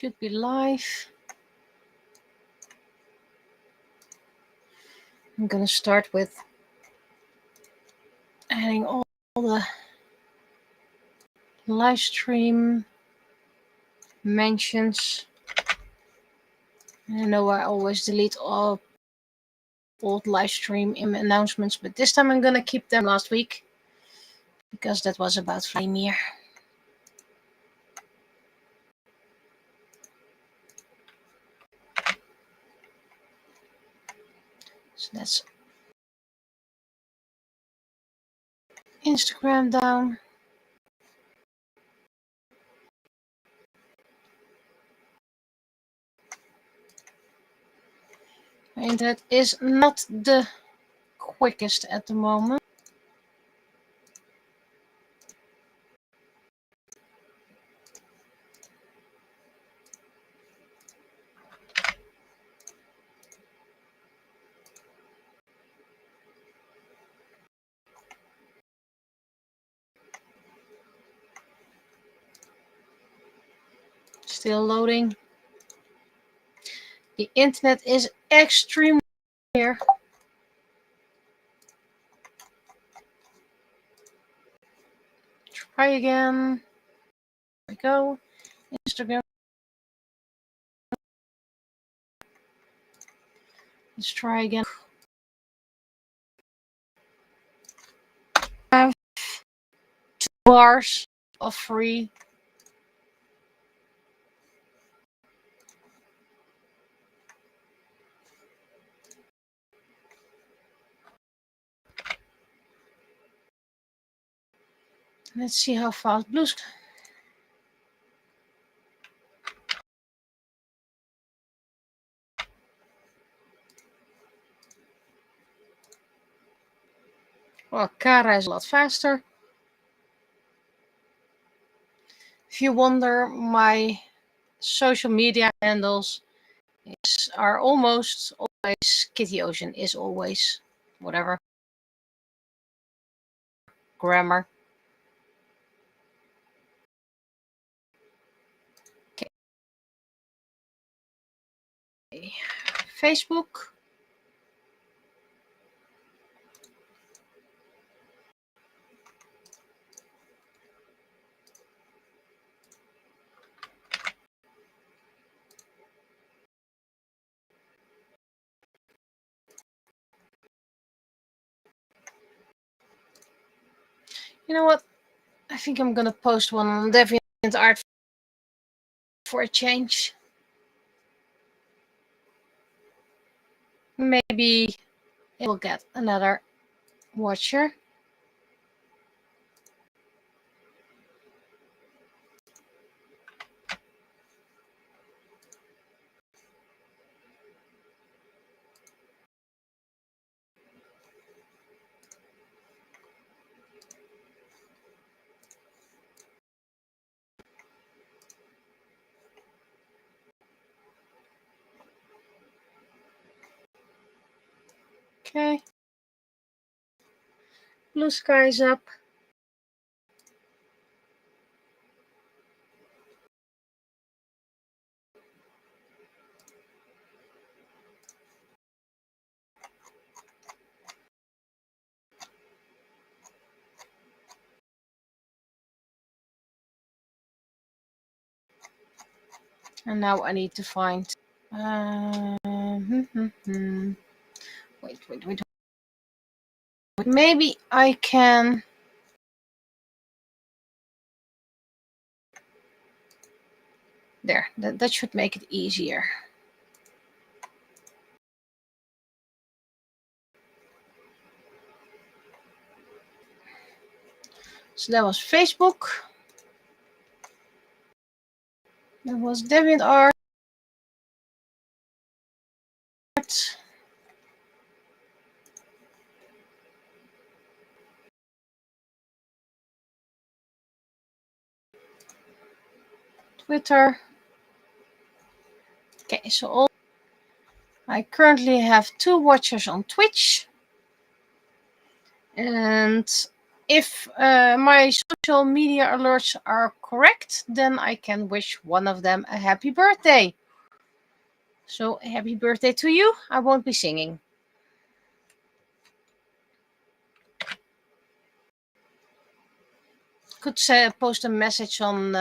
Should be live. I'm gonna start with adding all the live stream mentions. I know I always delete all old live stream announcements, but this time I'm gonna keep them last week because that was about Vladimir. So that's Instagram down. My internet is not the quickest at the moment. Still loading. The internet is extremely here. Try again. There we go. Instagram. Let's try again. I have 2 bars of free. Let's see how fast Blue's. Well, Kara is a lot faster. If you wonder, my social media handles are almost always Kitty Ocean, is always whatever. Grammar. Okay. Facebook. You know what? I think I'm gonna post one on DeviantArt for a change. Maybe it will get another watcher. Okay. Blue sky's up. And now I need to find. Wait. Maybe I can. There, that should make it easier. So that was Facebook. That was DeviantArt. Twitter. Okay, so I currently have 2 watchers on Twitch and if my social media alerts are correct, then I can wish one of them a happy birthday. So happy birthday to you. I won't be singing. Could post a message on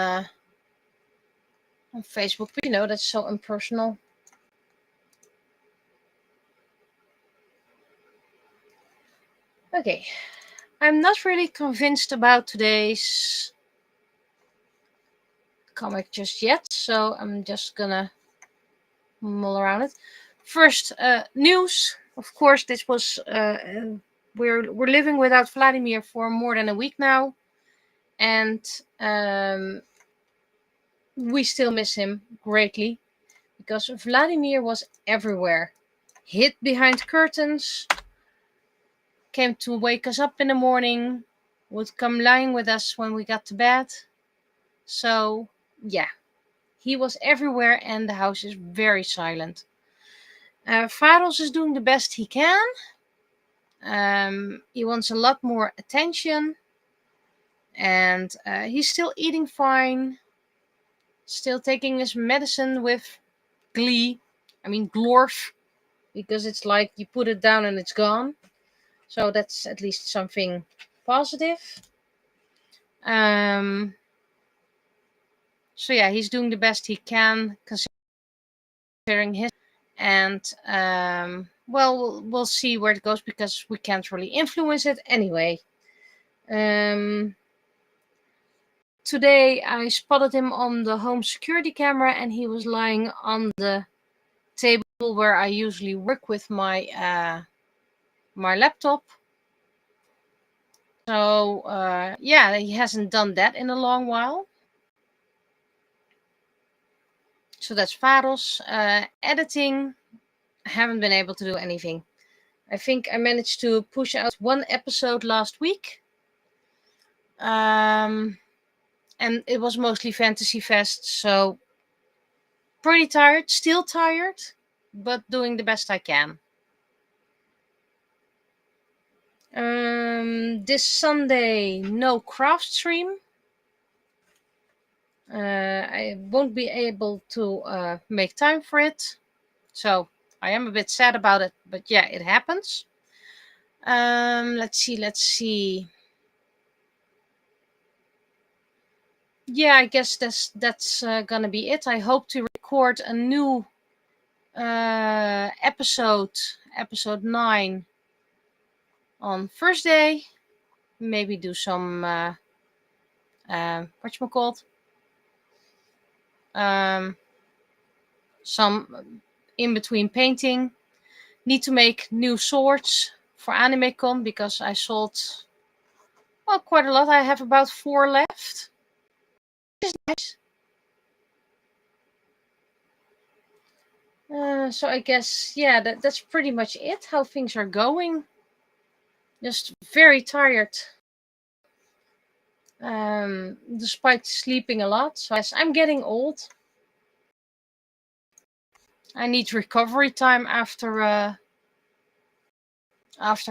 Facebook, but that's so impersonal. Okay, I'm not really convinced about today's comic just yet, so I'm just gonna mull around it. First, news. Of course, this was we're living without Vladimir for more than a week now, and we still miss him greatly because Vladimir was everywhere, hid behind curtains, came to wake us up in the morning, would come lying with us when we got to bed. So yeah, he was everywhere, and the house is very silent. Faros is doing the best he can. He wants a lot more attention, and he's still eating fine, still taking his medicine with glee. I mean, glorf, because it's like you put it down and it's gone. So that's at least something positive. So yeah, he's doing the best he can considering his. And well, we'll see where it goes because we can't really influence it anyway. Today I spotted him on the home security camera, and he was lying on the table where I usually work with my my laptop. So yeah, he hasn't done that in a long while. So that's Faros. Editing, I haven't been able to do anything. I think I managed to push out one episode last week. And it was mostly Fantasy Fest, so pretty tired, still tired, but doing the best I can. This Sunday, no craft stream. I won't be able to make time for it, so I am a bit sad about it, but yeah, it happens. Let's see. Yeah, I guess that's gonna be it. I hope to record a new episode 9 on Thursday. Maybe do some whatchamacallit, some in between painting. Need to make new swords for AnimeCon because I sold quite a lot. I have about 4 left. Which is nice. So I guess yeah, that's pretty much it. How things are going. Just very tired. Despite sleeping a lot. So yes, I'm getting old. I need recovery time after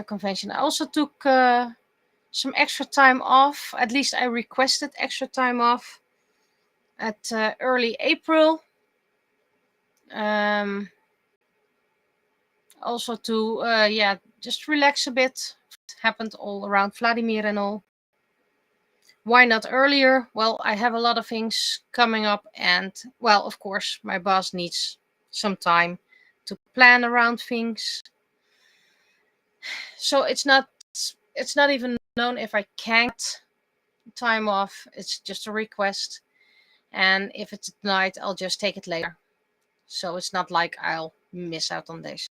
convention. I also took some extra time off. At least I requested extra time off at early April. Also to yeah, just relax a bit. It happened all around Vladimir and all. Why not earlier? Well, I have a lot of things coming up, and well, of course, my boss needs some time to plan around things. So it's not even known if I can't time off. It's just a request, and if it's denied, I'll just take it later. So it's not like I'll miss out on days.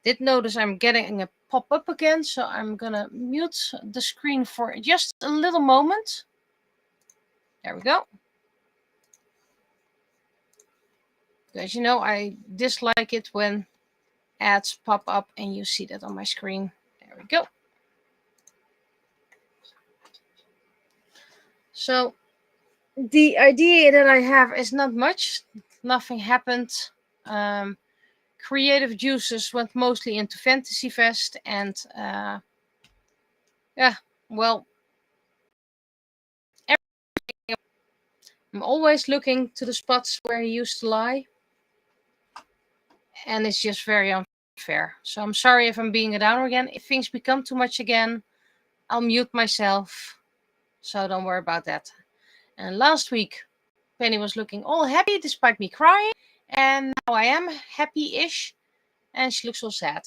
Did notice I'm getting a pop-up again, so I'm gonna mute the screen for just a little moment. There we go. Because I dislike it when ads pop up and you see that on my screen. There we go. So the idea that I have is not much. Nothing happened. Creative juices went mostly into Fantasy Fest, and yeah, well, I'm always looking to the spots where he used to lie. And it's just very unfair. So I'm sorry if I'm being a downer again. If things become too much again, I'll mute myself. So don't worry about that. And last week, Penny was looking all happy despite me crying. And now I am happy-ish. And she looks all sad.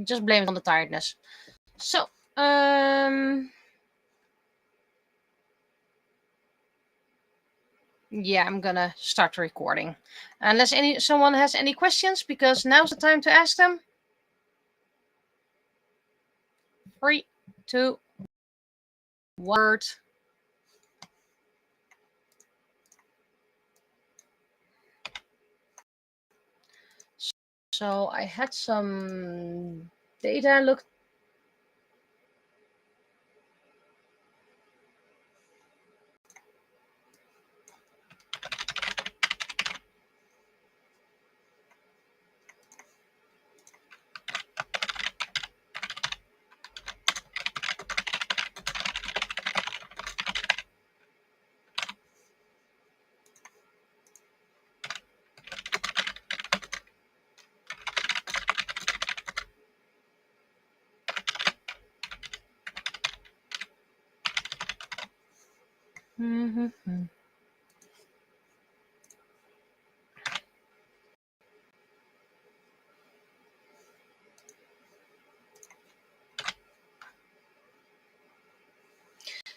Just blame it on the tiredness. So, yeah, I'm gonna start recording. Unless someone has any questions, because now's the time to ask them. 3, 2, 1. So I had some data looked.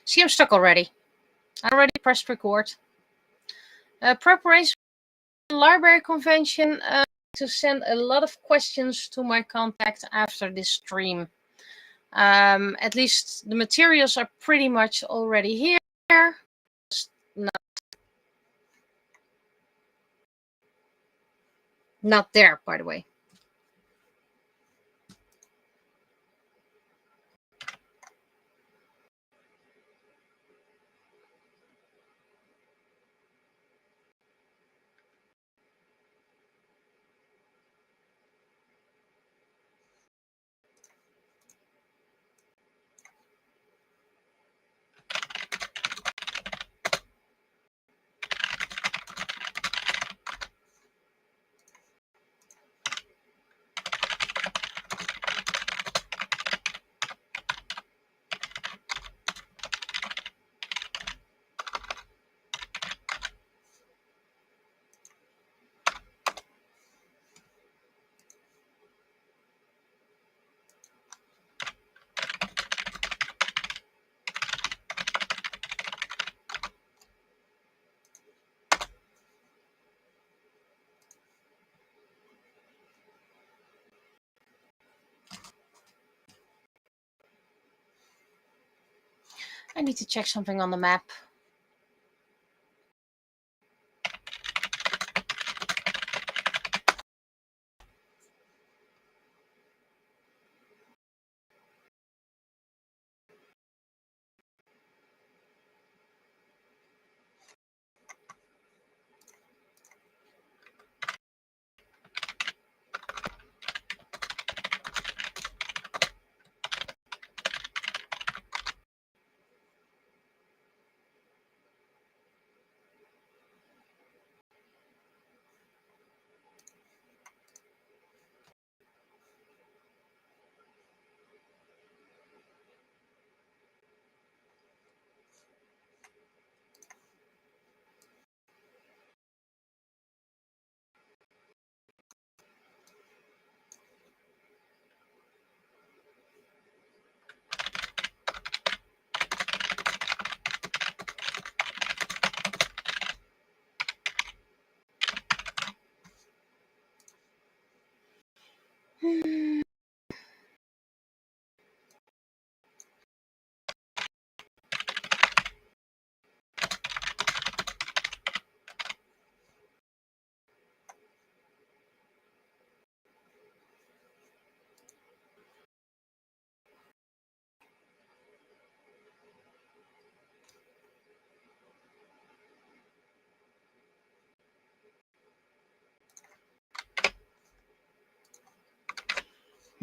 See, I'm stuck already. I already pressed record. Preparation for the library convention. To send a lot of questions to my contact after this stream. At least the materials are pretty much already here. Not there, by the way. I need to check something on the map.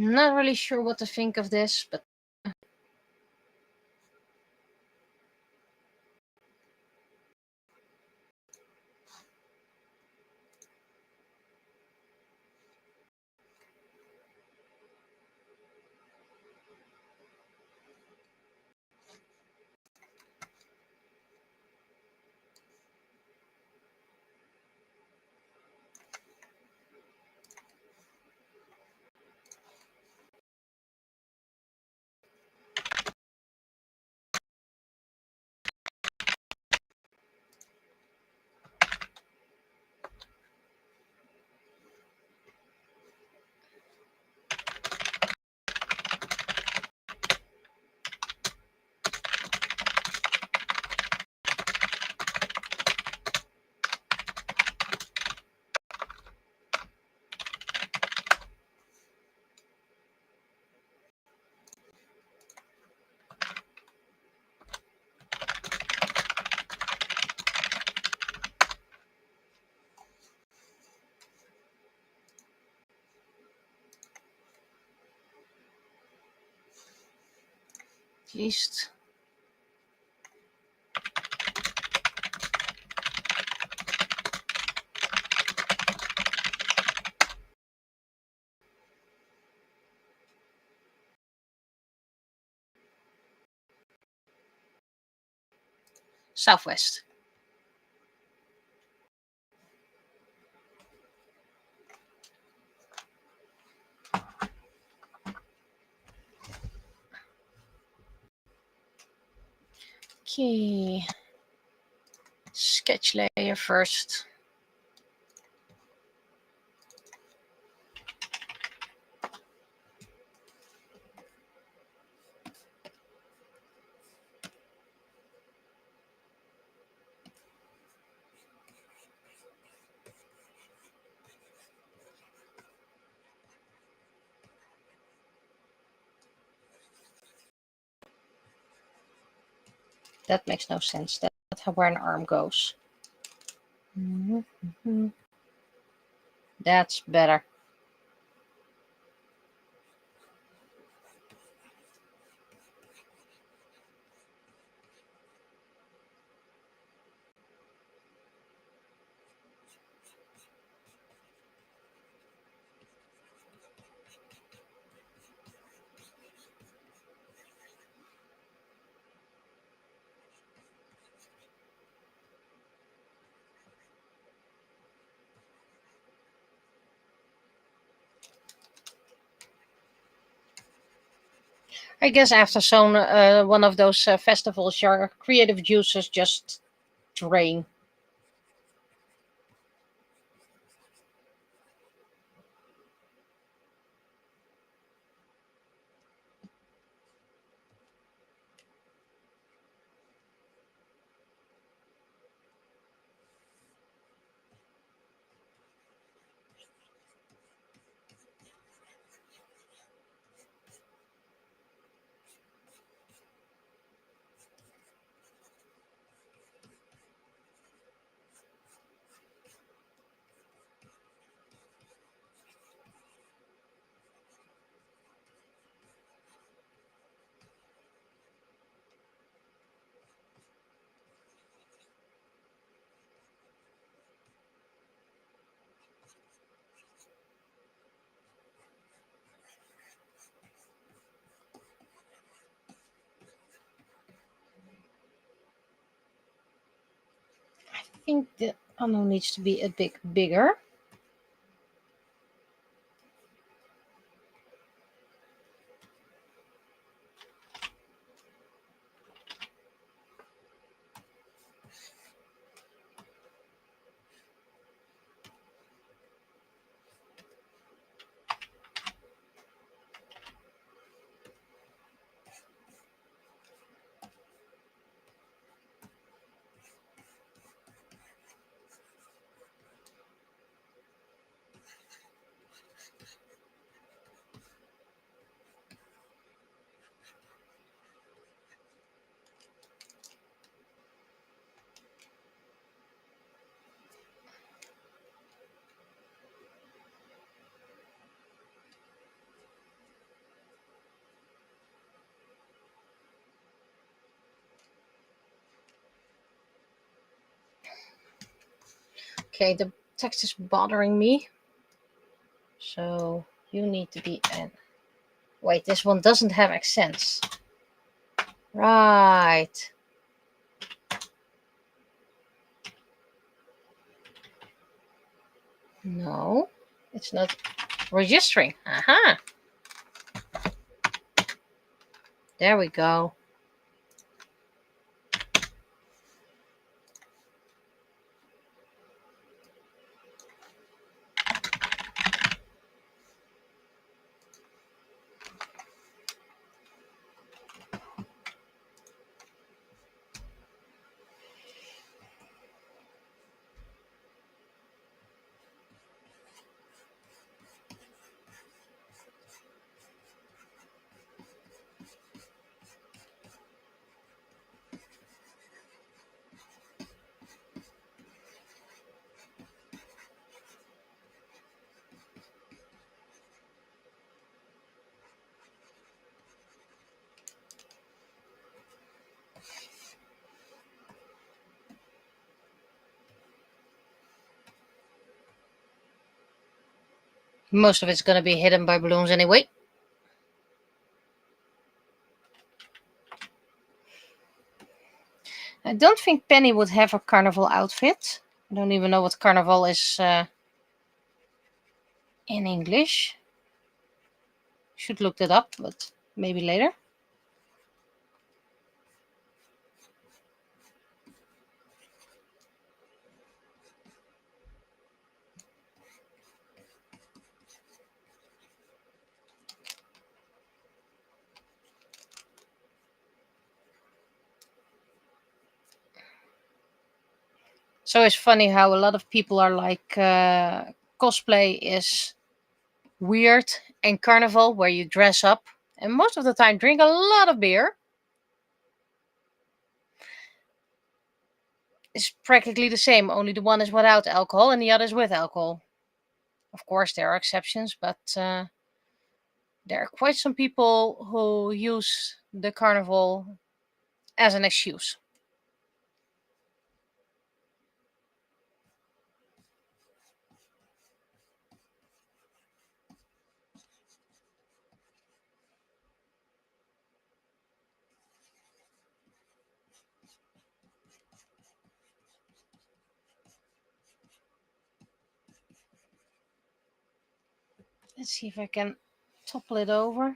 Not really sure what to think of this, but At least. Southwest. Okay. Sketch layer first. That makes no sense. That's where an arm goes. That's better. I guess after one of those festivals, your creative juices just drain. I think the unknown needs to be a bit bigger. Okay, the text is bothering me. So you need to be an... Wait, this one doesn't have accents. Right. No, it's not registering. Aha. There we go. Most of it's going to be hidden by balloons anyway. I don't think Penny would have a carnival outfit. I don't even know what carnival is in English. Should look that up, but maybe later. So it's funny how a lot of people are like, cosplay is weird, and carnival, where you dress up and most of the time drink a lot of beer, is practically the same. Only the one is without alcohol and the other is with alcohol. Of course, there are exceptions, but there are quite some people who use the carnival as an excuse. Let's see if I can topple it over.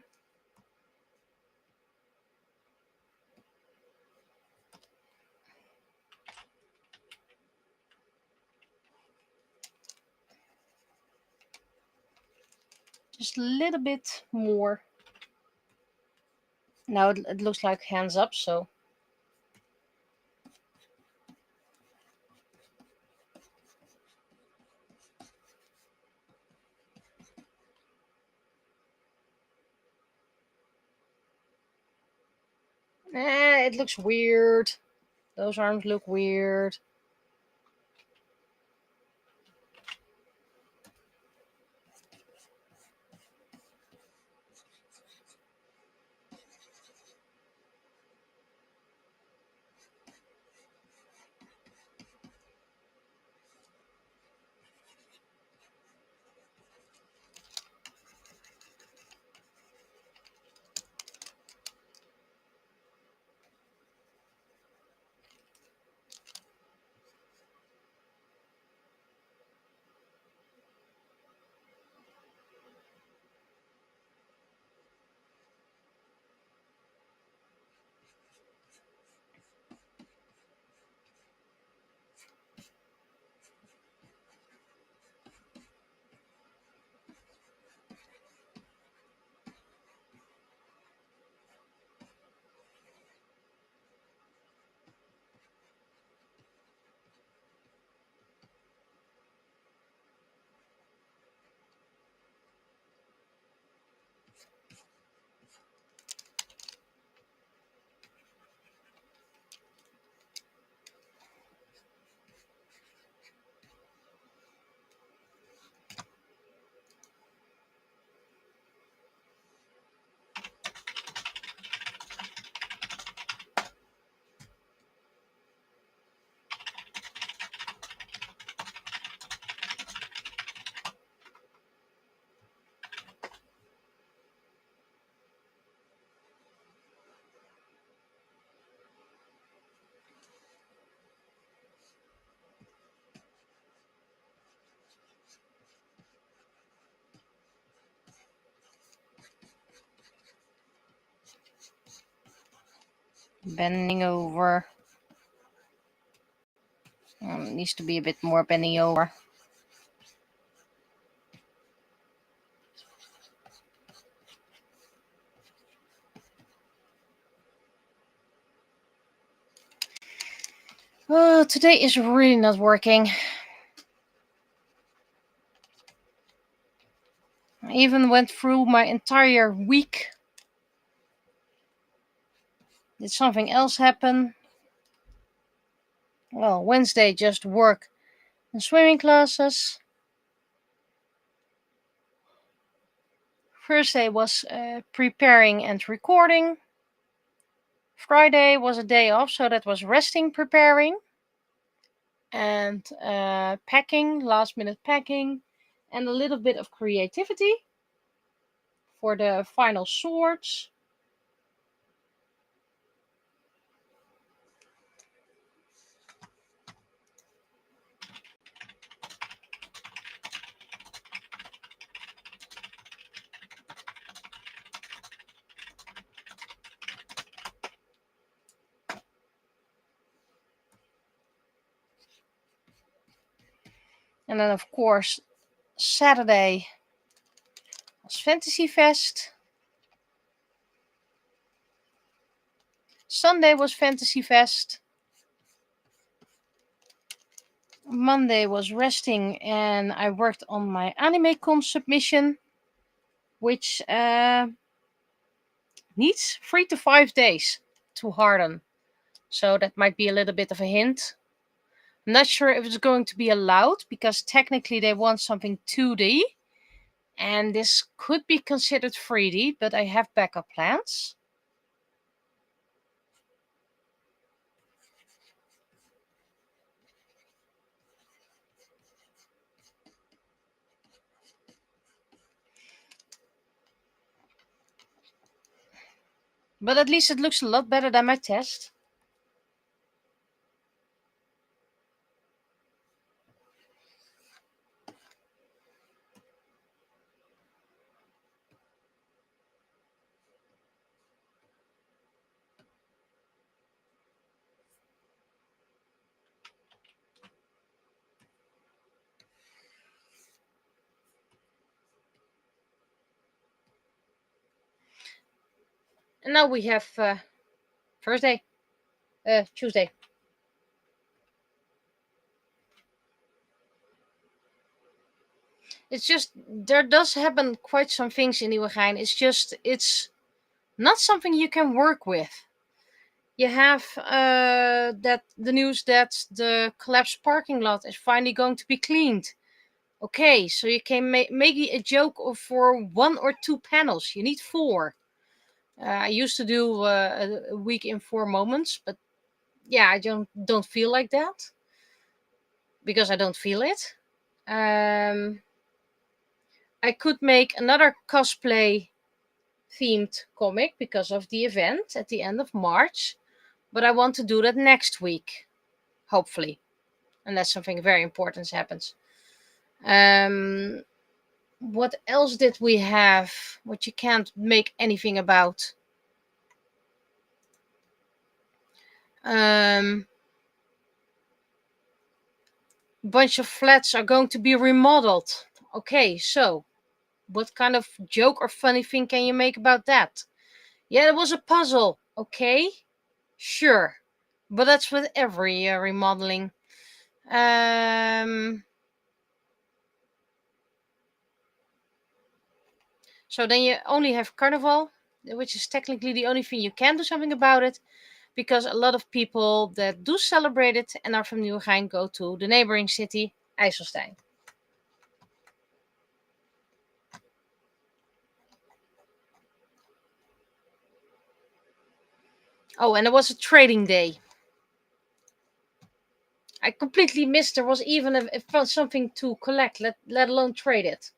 Just a little bit more. Now it looks like hands up, so it looks weird. Those arms look weird. Bending over. Needs to be a bit more bending over. Oh, today is really not working. I even went through my entire week. Did something else happen? Well, Wednesday just work and swimming classes. Thursday was preparing and recording. Friday was a day off, so that was resting, preparing, and packing, last minute packing. and a little bit of creativity for the final swords. And then, of course, Saturday was Fantasy Fest. Sunday was Fantasy Fest. Monday was resting and I worked on my AnimeCon submission, which needs 3 to 5 days to harden. So that might be a little bit of a hint. I'm not sure if it's going to be allowed because technically they want something 2D. And this could be considered 3D, but I have backup plans. But at least it looks a lot better than my test. And now we have Tuesday. It's just, there does happen quite some things in Nieuwegein. It's not something you can work with. You have that the news that the collapsed parking lot is finally going to be cleaned. Okay, so you can make a joke for 1 or 2 panels. You need 4. I used to do a week in 4 moments, but yeah, I don't feel like that because I don't feel it. I could make another cosplay themed comic because of the event at the end of March, but I want to do that next week, hopefully, unless something very important happens. What else did we have? What you can't make anything about? Bunch of flats are going to be remodeled. Okay, so what kind of joke or funny thing can you make about that? Yeah, it was a puzzle. Okay, sure, but that's with every remodeling. So then you only have Carnival, which is technically the only thing you can do something about it, because a lot of people that do celebrate it and are from Nieuwegein go to the neighboring city, IJsselstein. Oh, and it was a trading day. I completely missed there was even something to collect, let alone trade it.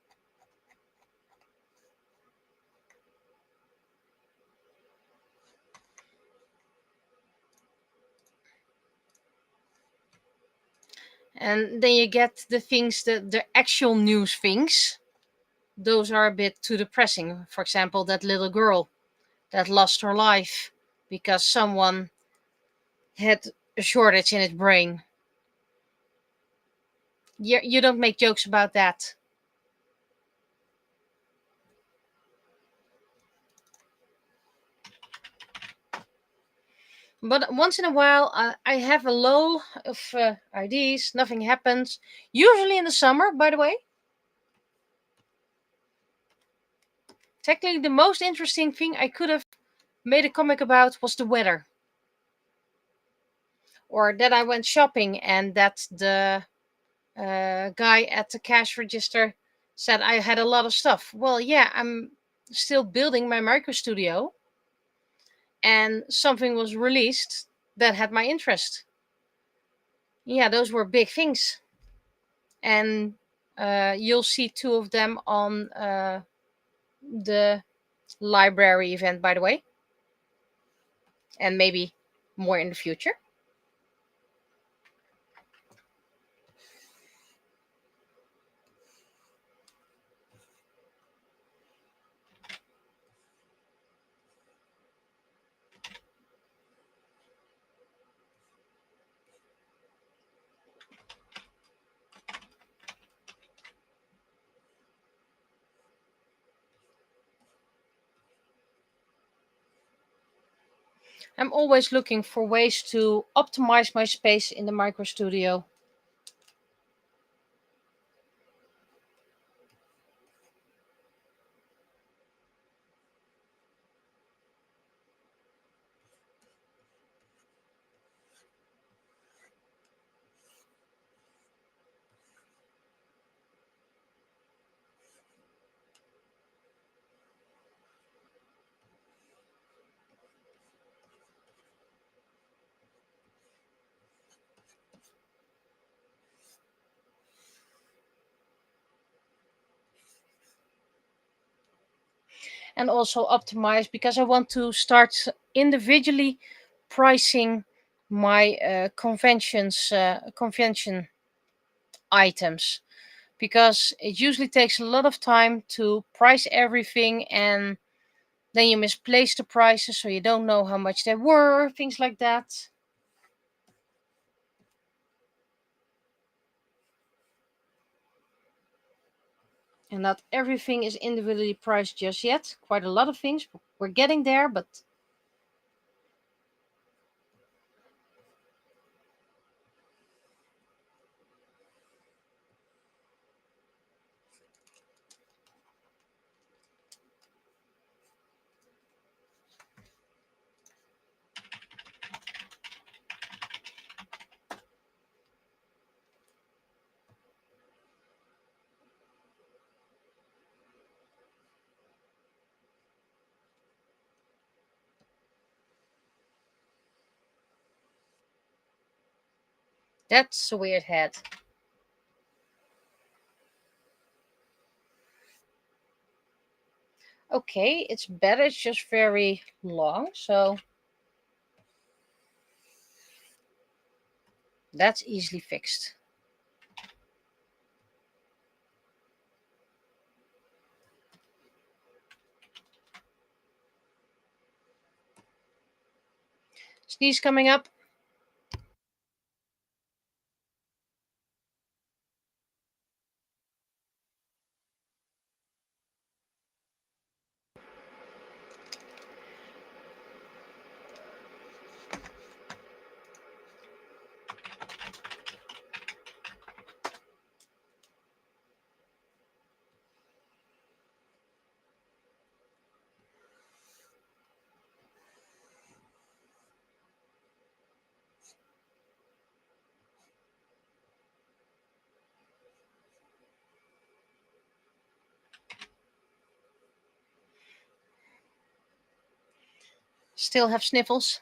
And then you get the things, the actual news things. Those are a bit too depressing. For example, that little girl that lost her life because someone had a shortage in its brain. You don't make jokes about that. But once in a while, I have a lull of ideas. Nothing happens. Usually in the summer, by the way. Technically, the most interesting thing I could have made a comic about was the weather. Or that I went shopping and that the guy at the cash register said I had a lot of stuff. Well, yeah, I'm still building my micro studio. And something was released that had my interest. Yeah, those were big things. And You'll see 2 of them on the library event, by the way, and maybe more in the future. I'm always looking for ways to optimize my space in the micro studio. And also optimize because I want to start individually pricing my convention items, because it usually takes a lot of time to price everything, and then you misplace the prices so you don't know how much they were, things like that. And not everything is individually priced just yet. Quite a lot of things. We're getting there, but that's a weird head. Okay, it's better. It's just very long, so that's easily fixed. Sneeze coming up. Still have sniffles.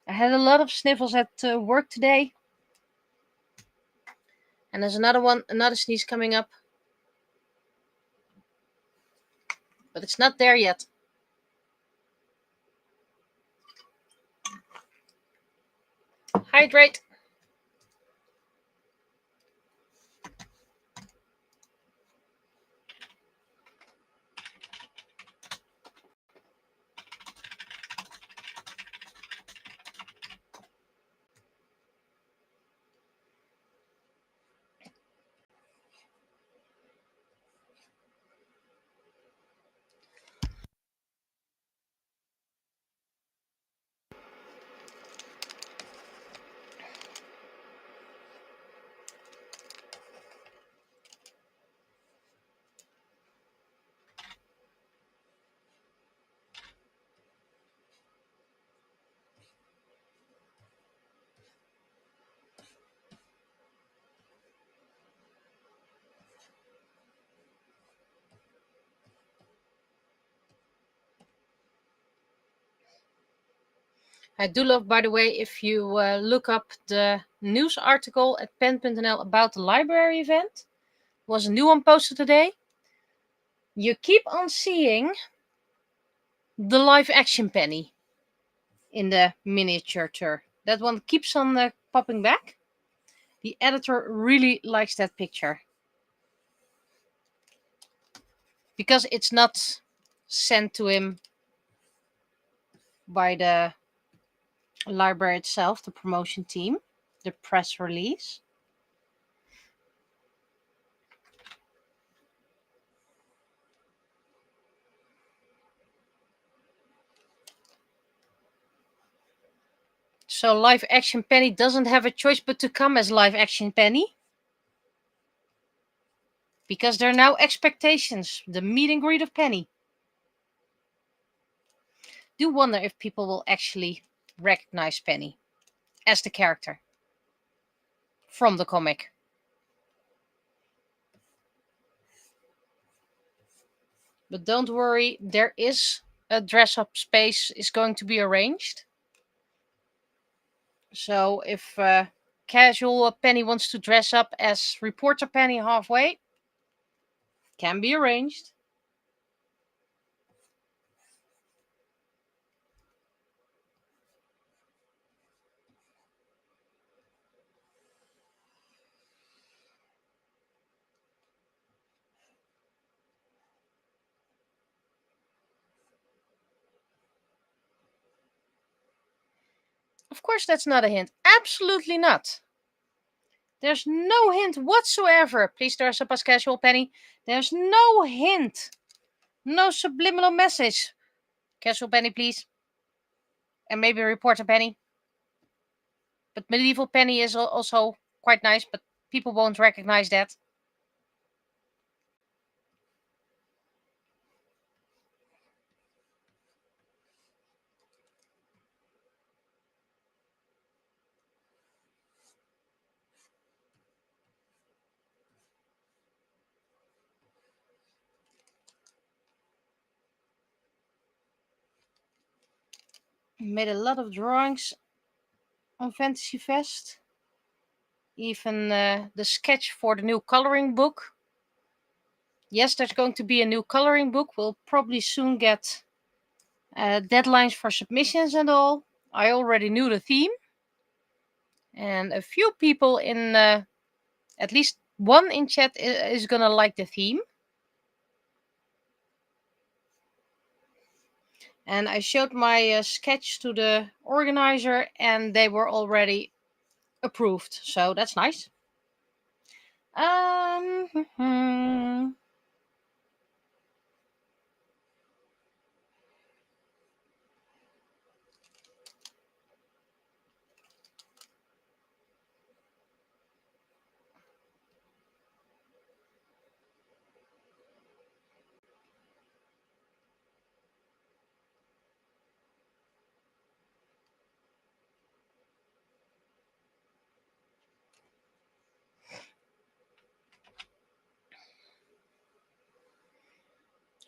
I had a lot of sniffles at work today. And there's another sneeze coming up. But it's not there yet. Hydrate. I do love, by the way, if you look up the news article at pen.nl about the library event, was a new one posted today. You keep on seeing the live action penny in the miniature. That one keeps on popping back. The editor really likes that picture because it's not sent to him by the library itself, the promotion team, the press release. So live action Penny doesn't have a choice but to come as live action Penny. Because there are now expectations. The meet and greet of Penny. Do wonder if people will actually recognize Penny as the character from the comic. But don't worry, there is a dress-up space is going to be arranged. So if casual Penny wants to dress up as reporter Penny halfway, can be arranged. Of course, that's not a hint. Absolutely not. There's no hint whatsoever. Please dress up as casual Penny. There's no hint. No subliminal message. Casual Penny, please. And maybe reporter Penny. But medieval Penny is also quite nice, but people won't recognize that. Made a lot of drawings on Fantasy Fest. Even the sketch for the new coloring book. Yes, there's going to be a new coloring book. We'll probably soon get deadlines for submissions and all. I already knew the theme. And a few people in, at least one in chat is going to like the theme. And I showed my sketch to the organizer and they were already approved. So that's nice.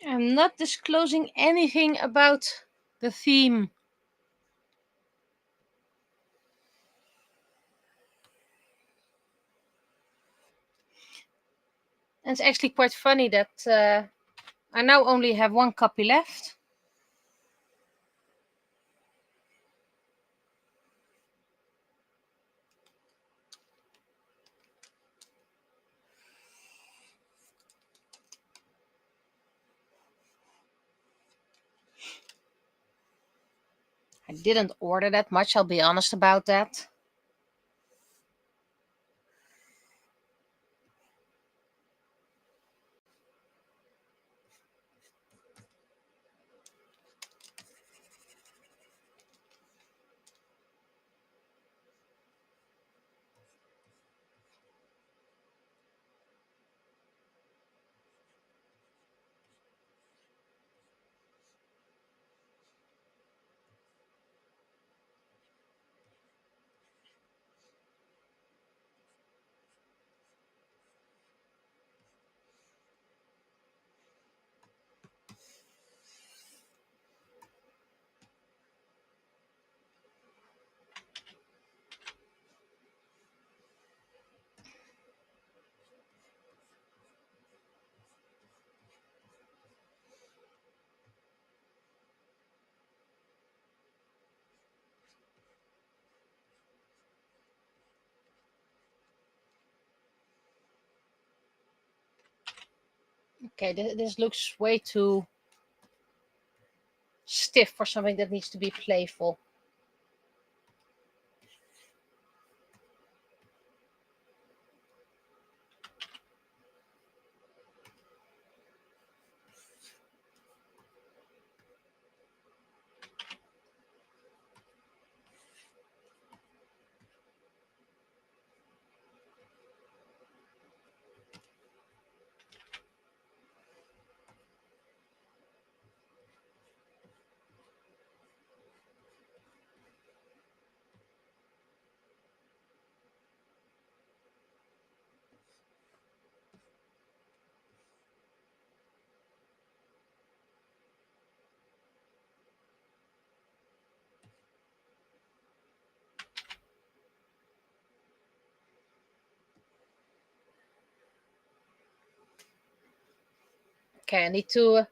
I'm not disclosing anything about the theme. And it's actually quite funny that I now only have one copy left. I didn't order that much, I'll be honest about that. Okay, this looks way too stiff for something that needs to be playful. Okay, I need to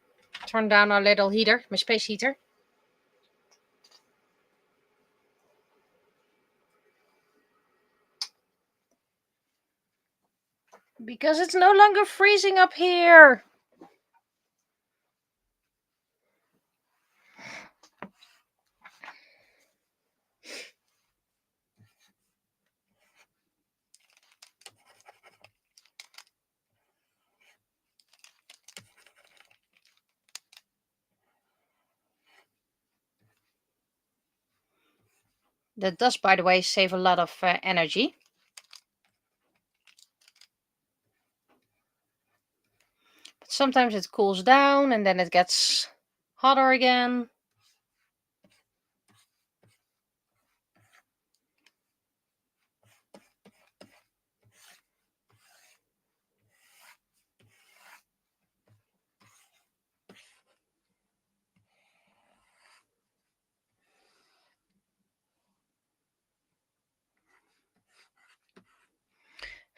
turn down our little heater, my space heater. Because it's no longer freezing up here. That does, by the way, save a lot of energy. But sometimes it cools down and then it gets hotter again.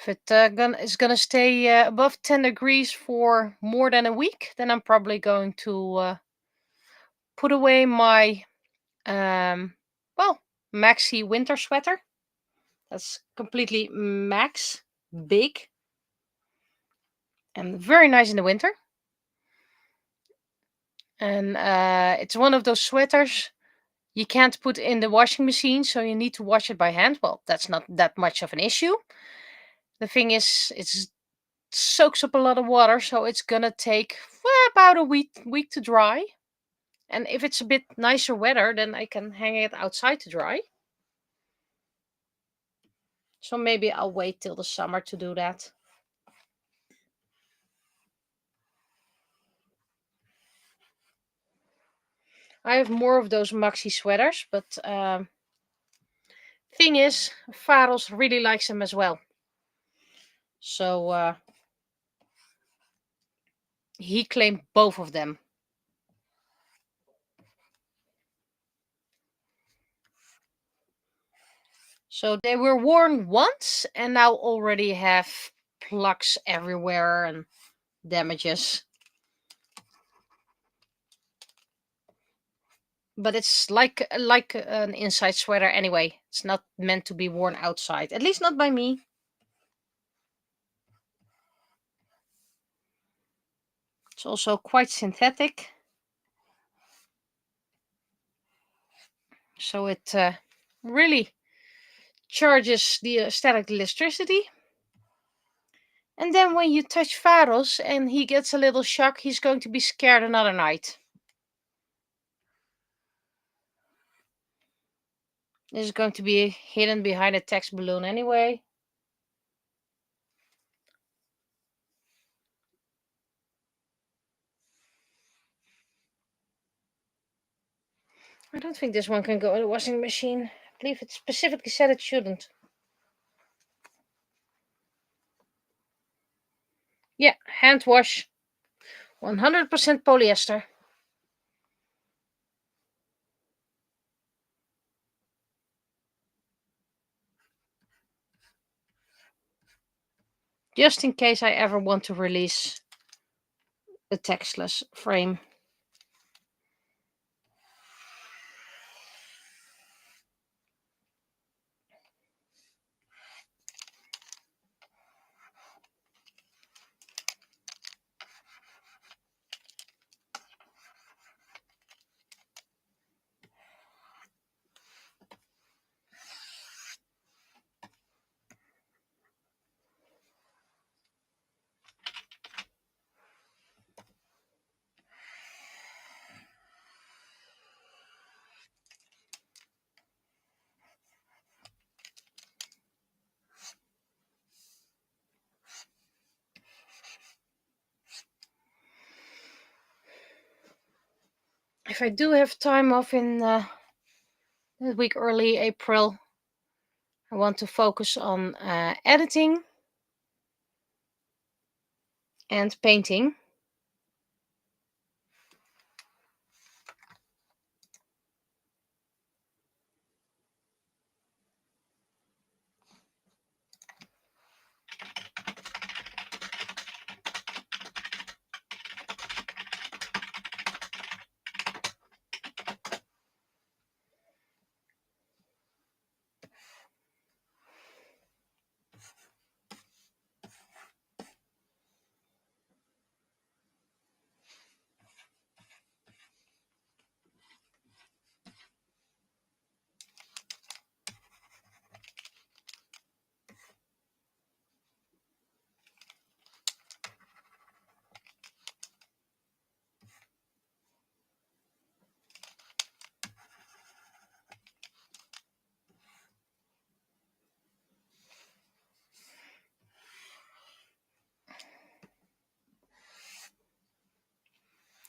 If it is gonna stay above 10 degrees for more than a week, then I'm probably going to put away my well, maxi winter sweater. That's completely max, big, and very nice in the winter. And it's one of those sweaters you can't put in the washing machine, so you need to wash it by hand. Well, that's not that much of an issue. The thing is, it soaks up a lot of water, so it's gonna take about a week to dry. And if it's a bit nicer weather, then I can hang it outside to dry. So maybe I'll wait till the summer to do that. I have more of those maxi sweaters, but thing is, Faros really likes them as well. So he claimed both of them. So they were worn once and now already have plugs everywhere and damages. But it's like an inside sweater anyway. It's not meant to be worn outside, at least not by me. It's also quite synthetic. So it really charges the static electricity. And then when you touch Faros and he gets a little shock, he's going to be scared another night. This is going to be hidden behind a text balloon anyway. I don't think this one can go in the washing machine. I believe it specifically said it shouldn't. Yeah, hand wash. 100% polyester. Just in case I ever want to release the textless frame. if I do have time off in the week early April, I want to focus on editing and painting.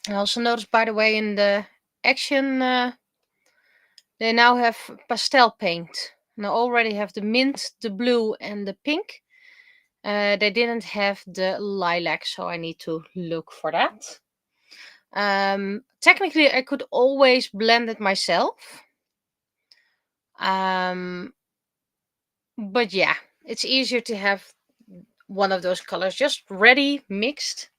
I also noticed, by the way, in the action, they now have pastel paint. And I already have the mint, the blue, and the pink. They didn't have the lilac, so I need to look for that. Technically, I could always blend it myself. But yeah, it's easier to have one of those colors just ready, mixed.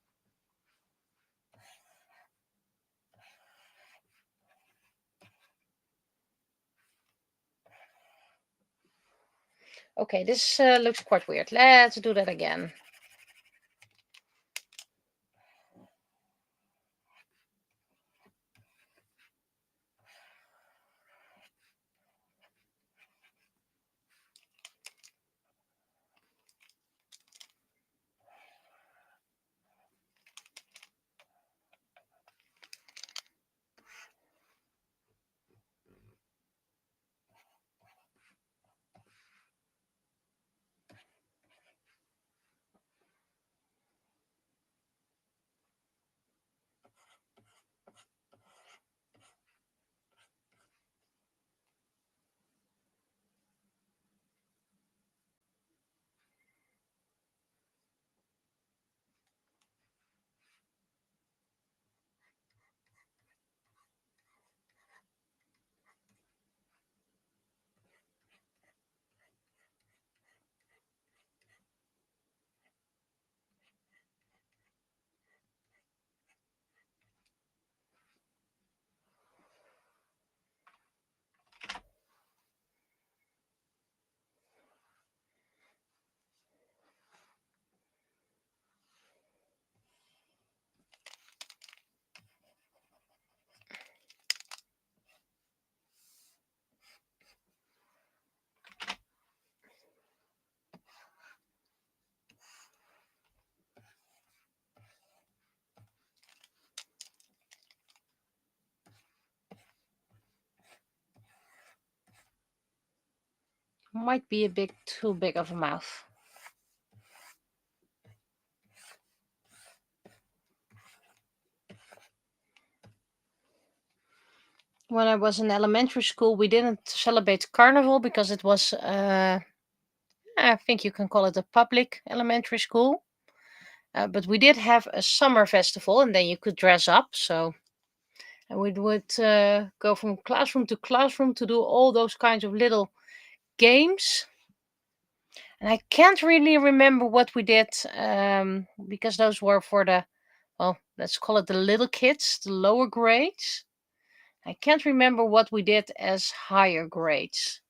Okay, this looks quite weird. Let's do that again. Might be a bit too big of a mouth. When I was in elementary school, we didn't celebrate carnival because it was, I think you can call it a public elementary school. But we did have a summer festival, and then you could dress up. So and we would go from classroom to classroom to do all those kinds of little games. And I can't really remember what we did, because those were for the, well, let's call it the little kids, the lower grades. I can't remember what we did as higher grades.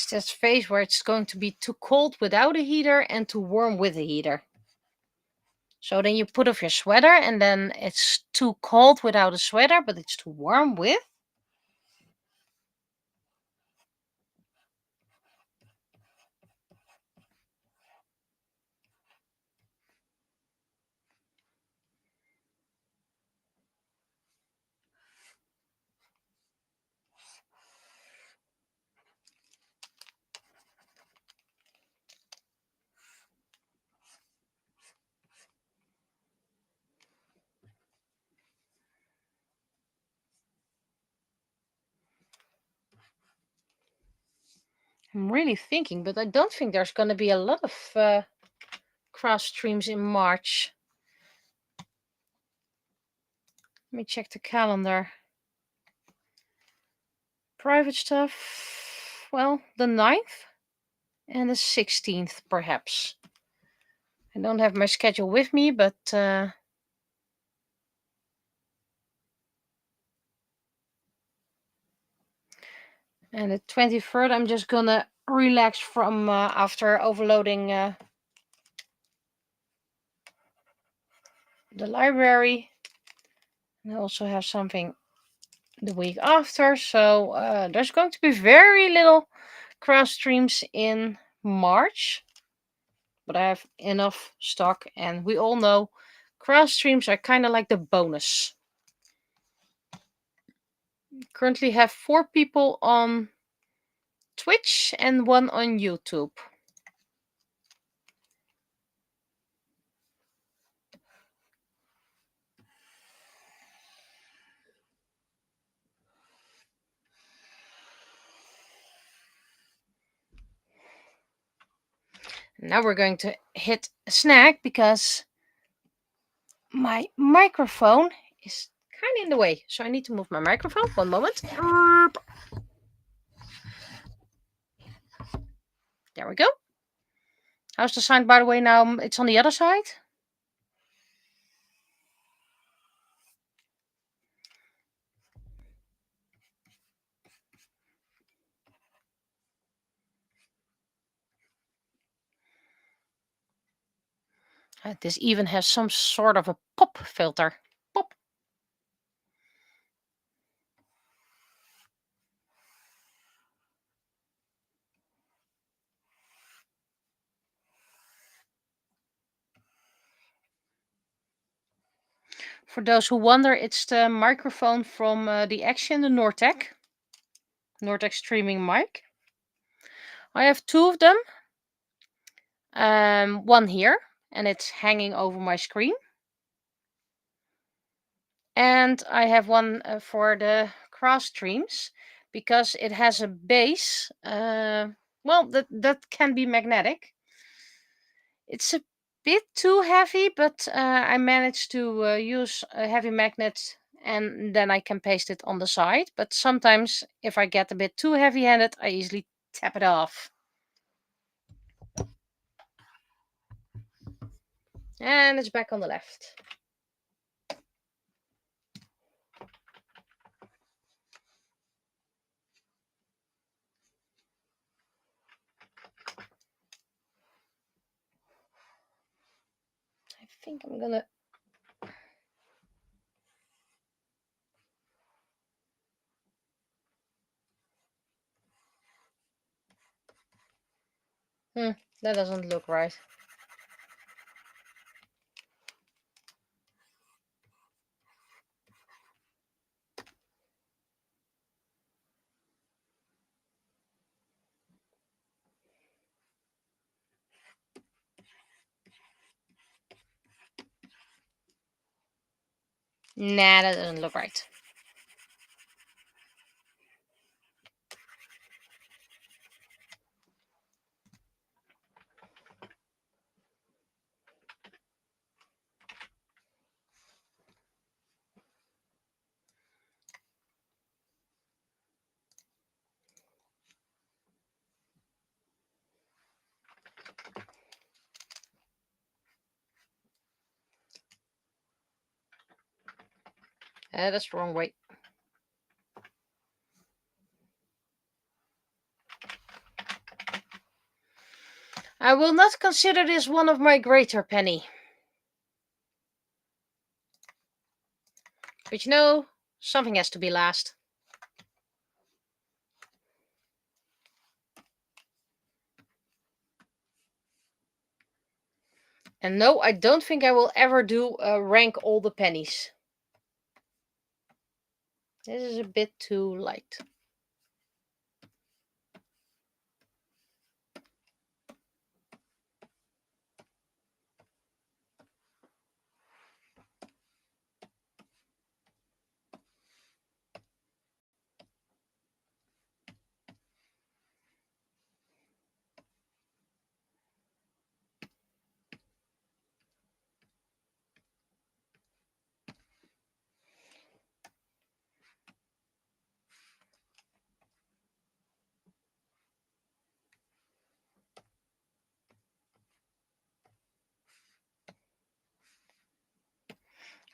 It's this phase where it's going to be too cold without a heater and too warm with a heater. So then you put off your sweater and then it's too cold without a sweater, but it's too warm with. I'm really thinking, but I don't think there's going to be a lot of craft streams in March. Let me check the calendar. Private stuff, well, the 9th and the 16th, perhaps. I don't have my schedule with me, but and the 23rd, I'm just gonna relax from after overloading the library. And I also have something the week after, so there's going to be very little craft streams in March, but I have enough stock, and we all know craft streams are kind of like the bonus. Currently have 4 people on Twitch and 1 on YouTube. Now we're going to hit a snack because my microphone is kind of in the way. So I need to move my microphone. One moment. There we go. How's the sound, by the way, now? It's on the other side. This even has some sort of a pop filter. Pop. For those who wonder, it's the microphone from the Action, the Nortec streaming mic. I have 2 of them. One here, and it's hanging over my screen. And I have one for the cross streams because it has a base. Well, that can be magnetic. It's a bit too heavy, but I managed to use a heavy magnet, and then I can paste it on the side. But sometimes, if I get a bit too heavy-handed, I easily tap it off. And it's back on the left. I think I'm gonna... that doesn't look right. Nah, that doesn't look right. That's the wrong way. I will not consider this one of my greater penny. But you know, something has to be last. And no, I don't think I will ever do rank all the pennies. This is a bit too light.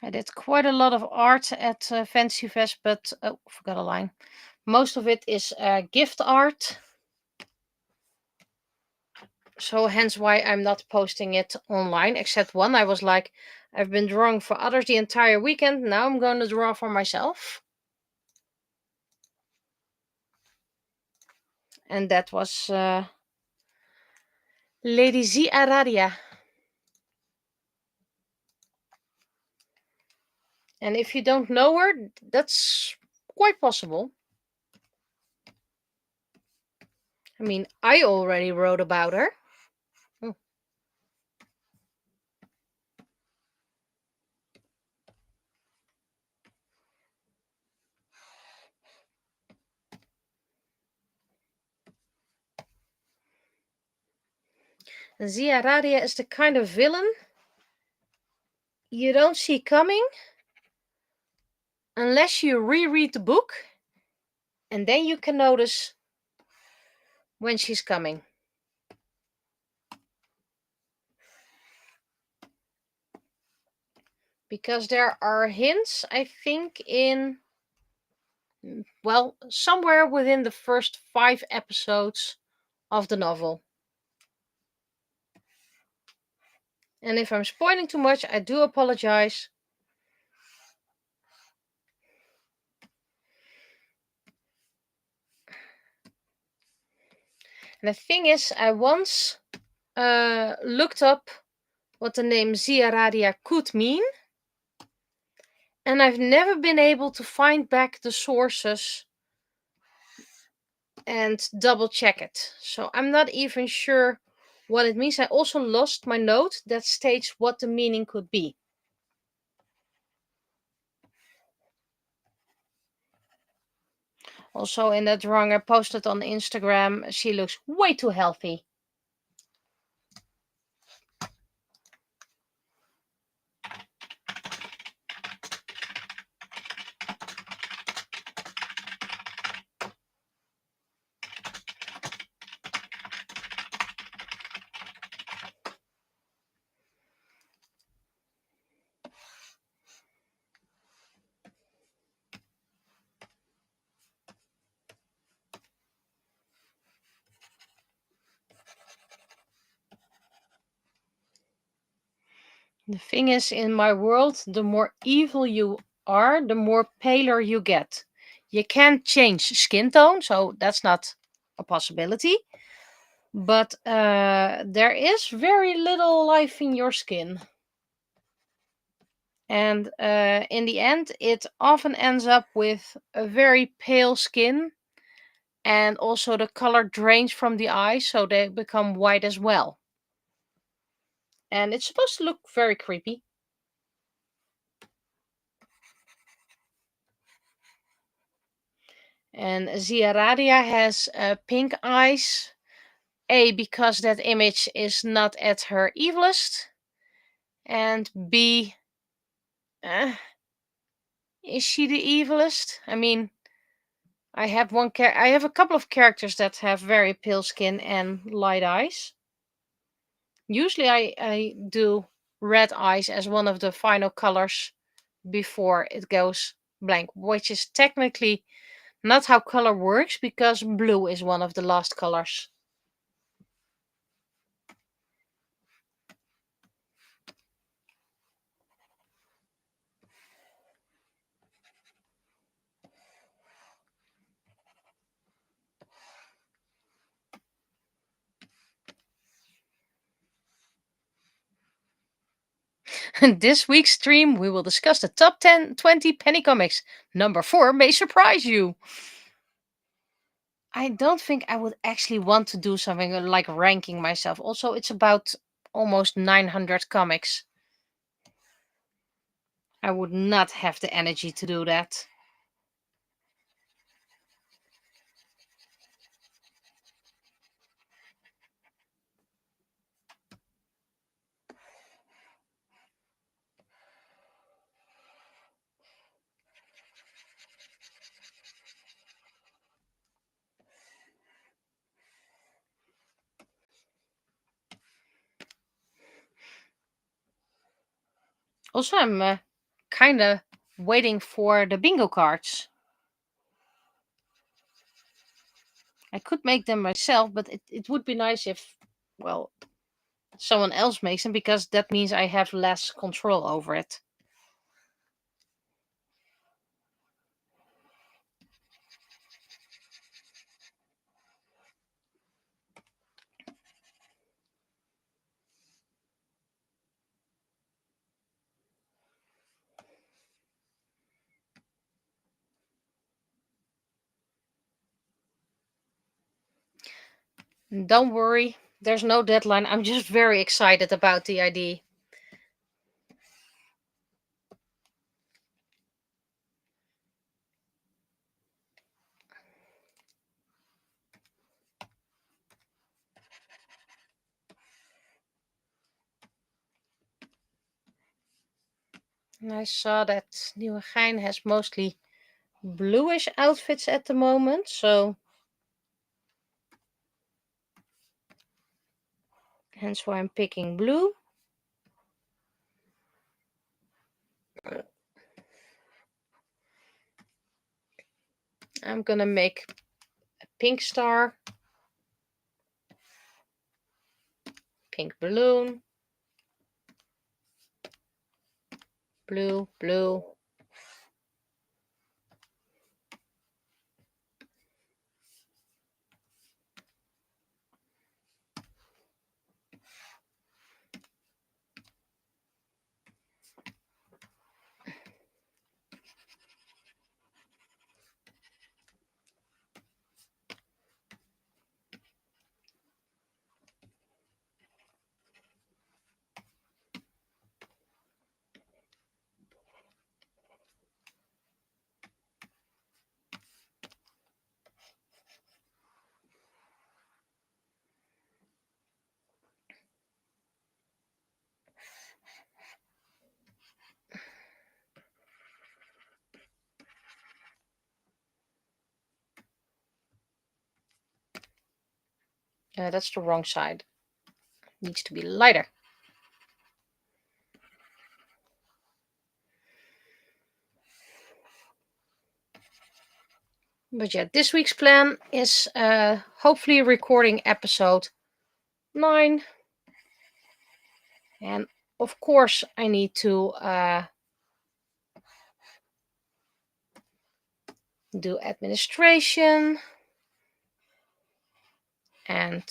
I did quite a lot of art at Fancy Fest, but oh, forgot a line. Most of it is gift art. So hence why I'm not posting it online, except one. I was like, I've been drawing for others the entire weekend. Now I'm going to draw for myself. And that was Lady Z Aradia. And if you don't know her, that's quite possible. I mean, I already wrote about her. Oh. Zia Radia is the kind of villain you don't see coming unless you reread the book, and then you can notice when she's coming. Because there are hints, I think, in, well, somewhere within the first 5 episodes of the novel. And if I'm spoiling too much, I do apologize. And the thing is, I once looked up what the name Zia Radia could mean, and I've never been able to find back the sources and double check it. So I'm not even sure what it means. I also lost my note that states what the meaning could be. Also, in that drawing I posted on Instagram, she looks way too healthy. The thing is, in my world, the more evil you are, the more paler you get. You can't change skin tone, so that's not a possibility. But there is very little life in your skin. And in the end, it often ends up with a very pale skin. And also the color drains from the eyes, so they become white as well. And it's supposed to look very creepy. And Zia Radia has pink eyes. A, because that image is not at her evilest. And B, is she the evilest? I mean, I have a couple of characters that have very pale skin and light eyes. Usually I do red eyes as one of the final colors before it goes blank, which is technically not how color works because blue is one of the last colors. This week's stream, we will discuss the top 20 penny comics. Number 4 may surprise you. I don't think I would actually want to do something like ranking myself. Also, it's about almost 900 comics. I would not have the energy to do that. Also, I'm kind of waiting for the bingo cards. I could make them myself, but it would be nice if, well, someone else makes them, because that means I have less control over it. Don't worry, there's no deadline. I'm just very excited about the idea. And I saw that Nieuwegein has mostly bluish outfits at the moment, so hence why I'm picking blue. I'm gonna make a pink star, pink balloon, blue, blue. That's the wrong side. Needs to be lighter. But yeah, this week's plan is hopefully recording episode 9. And of course, I need to do administration. And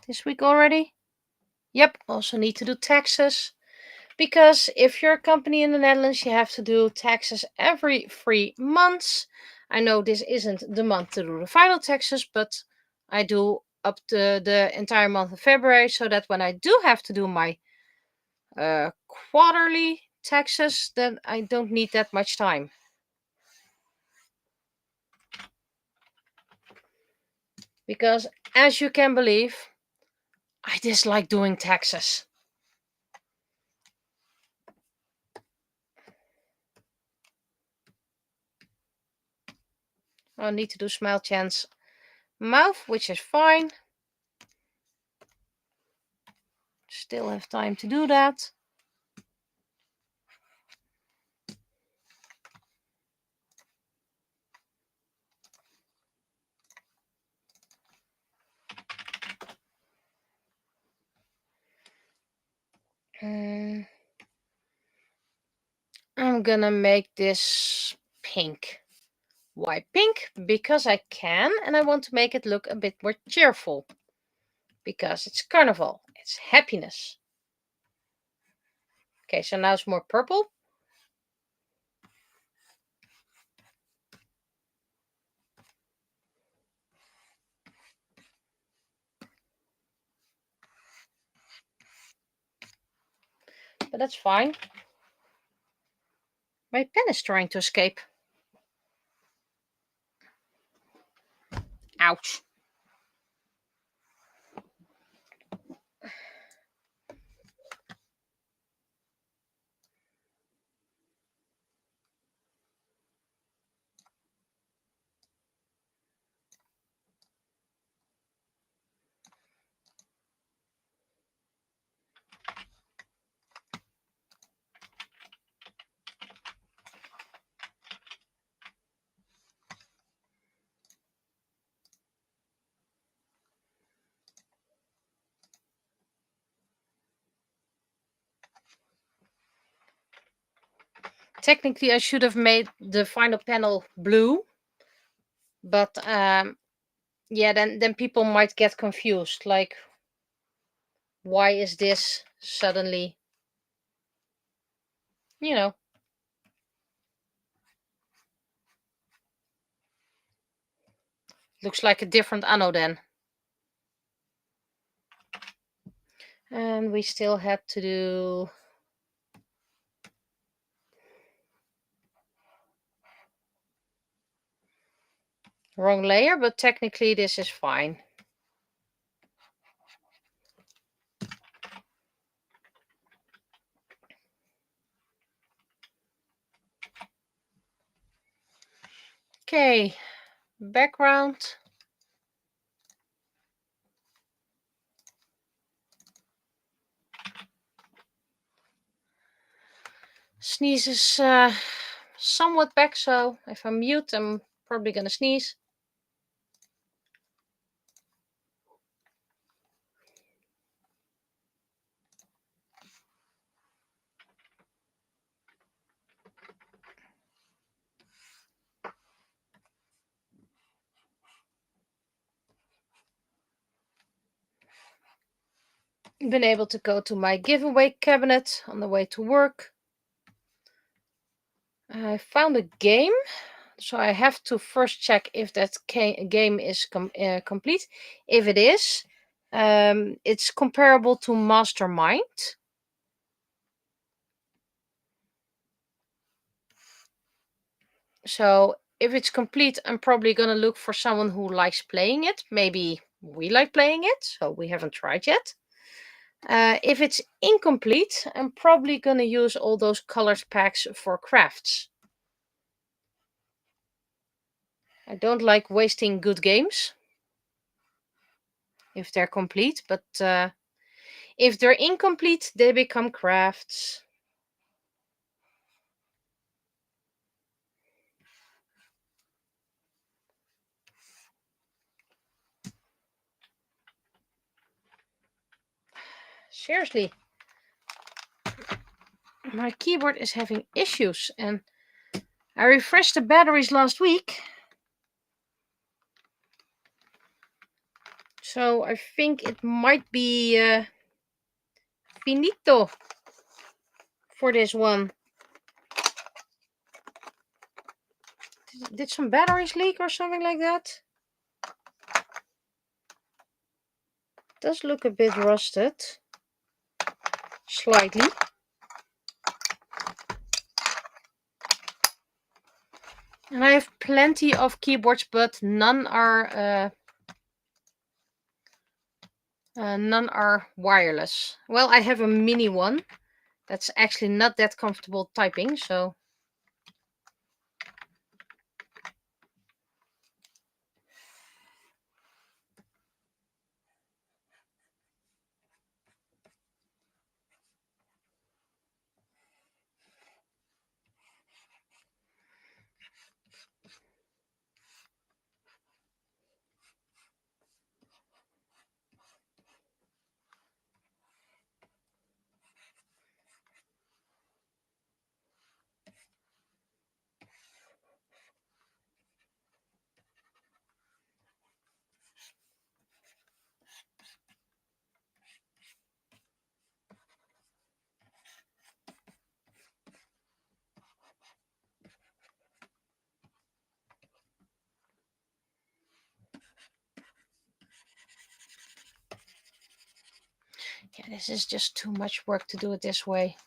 this week already? Yep, also need to do taxes. Because if you're a company in the Netherlands, you have to do taxes every 3 months. I know this isn't the month to do the final taxes, but I do up to the entire month of February, so that when I do have to do my quarterly taxes, then I don't need that much time. Because as you can believe, I dislike doing taxes. I need to do Smile Chan's mouth, which is fine. Still have time to do that. I'm gonna make this pink. Why pink? Because I can, and I want to make it look a bit more cheerful. Because it's carnival, it's happiness. Okay, so now it's more purple. But that's fine. My pen is trying to escape. Ouch. Technically, I should have made the final panel blue. But yeah, then people might get confused. Like, why is this suddenly, you know, looks like a different anno then. And we still had to do wrong layer, but technically this is fine. Okay, background. Sneeze is somewhat back, so if I mute, I'm probably gonna sneeze. Been able to go to my giveaway cabinet on the way to work. I found a game, so I have to first check if that game is complete. If it is, it's comparable to Mastermind. So if it's complete, I'm probably gonna look for someone who likes playing it. Maybe we like playing it, so we haven't tried yet. If it's incomplete, I'm probably gonna use all those colored packs for crafts. I don't like wasting good games if they're complete, but if they're incomplete, they become crafts. Seriously, my keyboard is having issues, and I refreshed the batteries last week. So I think it might be finito for this one. Did some batteries leak or something like that? Does look a bit rusted. Slightly. And I have plenty of keyboards, but none are wireless. Well, I have a mini one that's actually not that comfortable typing, so Yeah, this is just too much work to do it this way.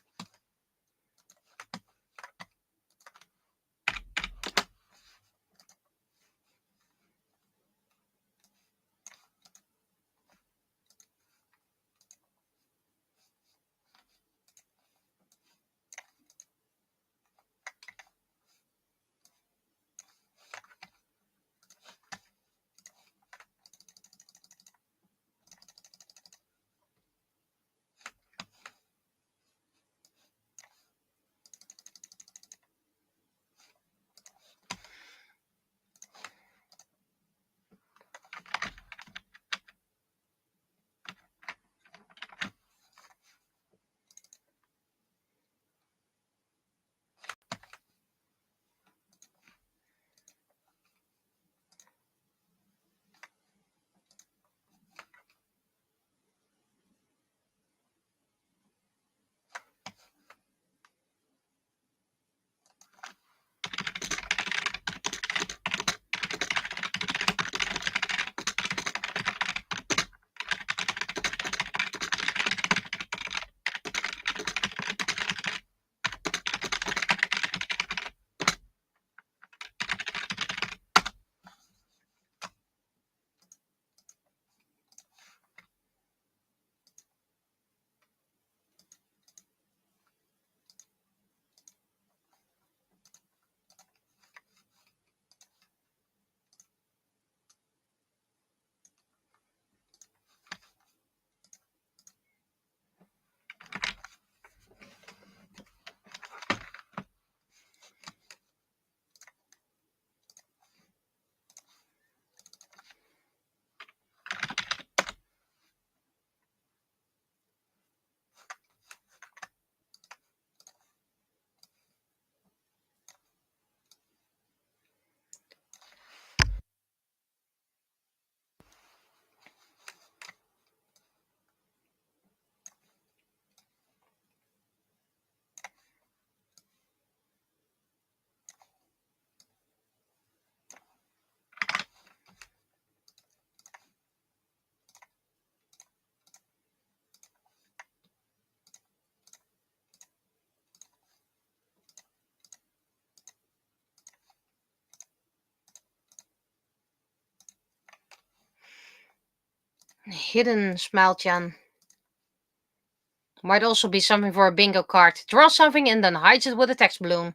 Hidden Smilechan. Might also be something for a bingo card. Draw something and then hide it with a text balloon.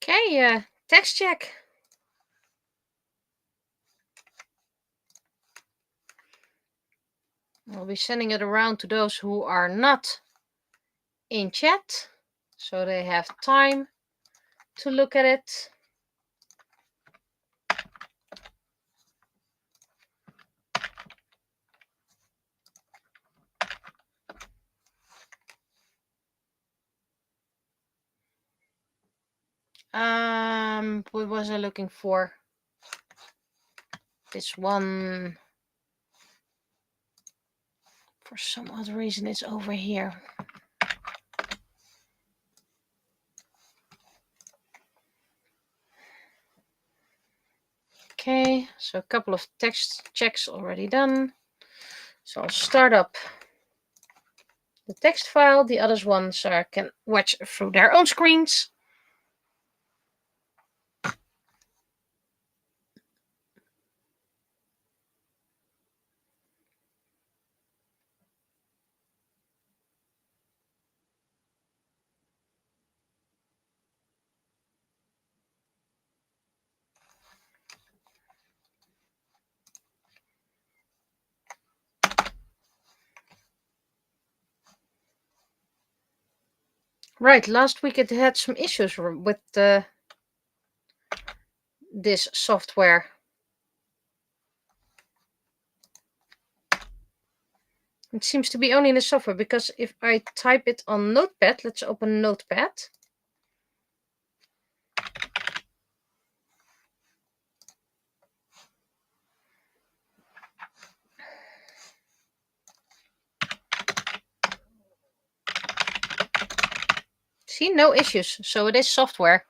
Okay, text check. I'll be sending it around to those who are not in chat, so they have time to look at it. What was I looking for? This one. For some odd reason, it's over here. Okay, so a couple of text checks already done. So I'll start up the text file. The other ones can watch through their own screens. Right, last week it had some issues with this software. It seems to be only in the software, because if I type it on Notepad, let's open Notepad. See, no issues. So it is software.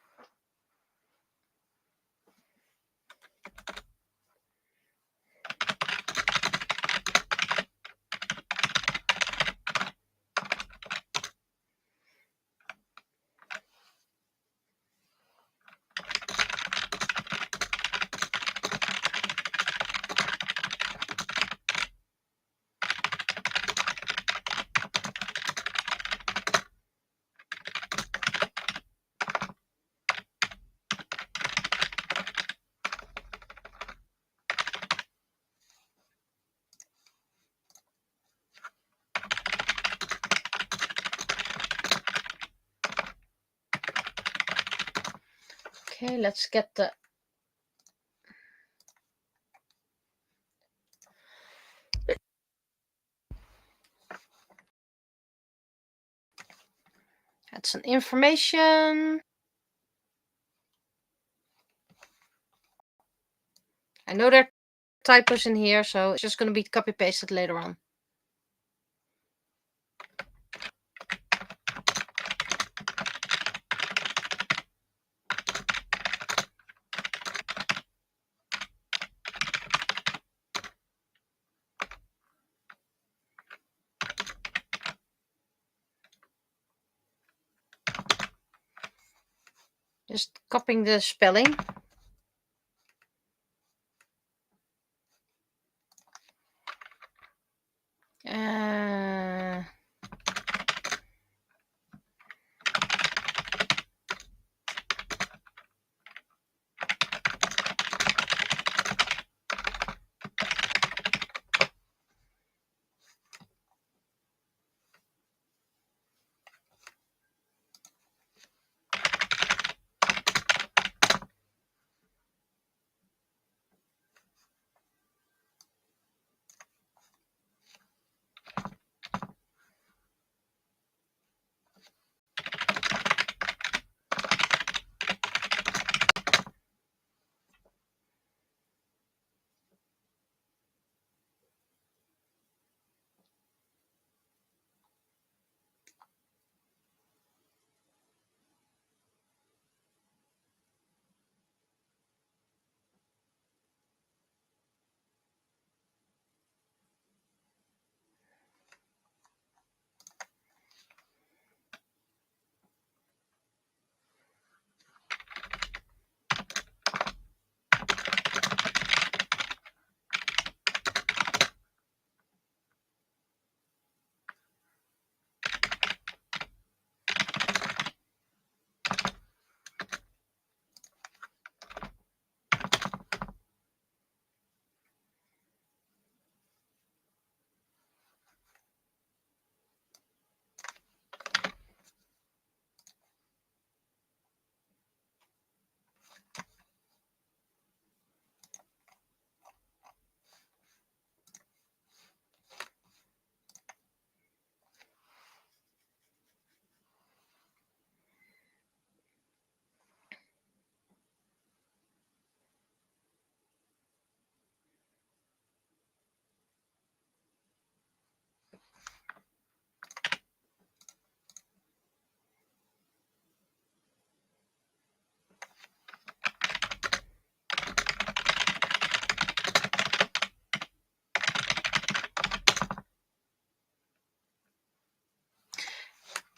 Okay, let's get the add some information. I know there are typos in here, so it's just going to be copy pasted later on. Just copying the spelling.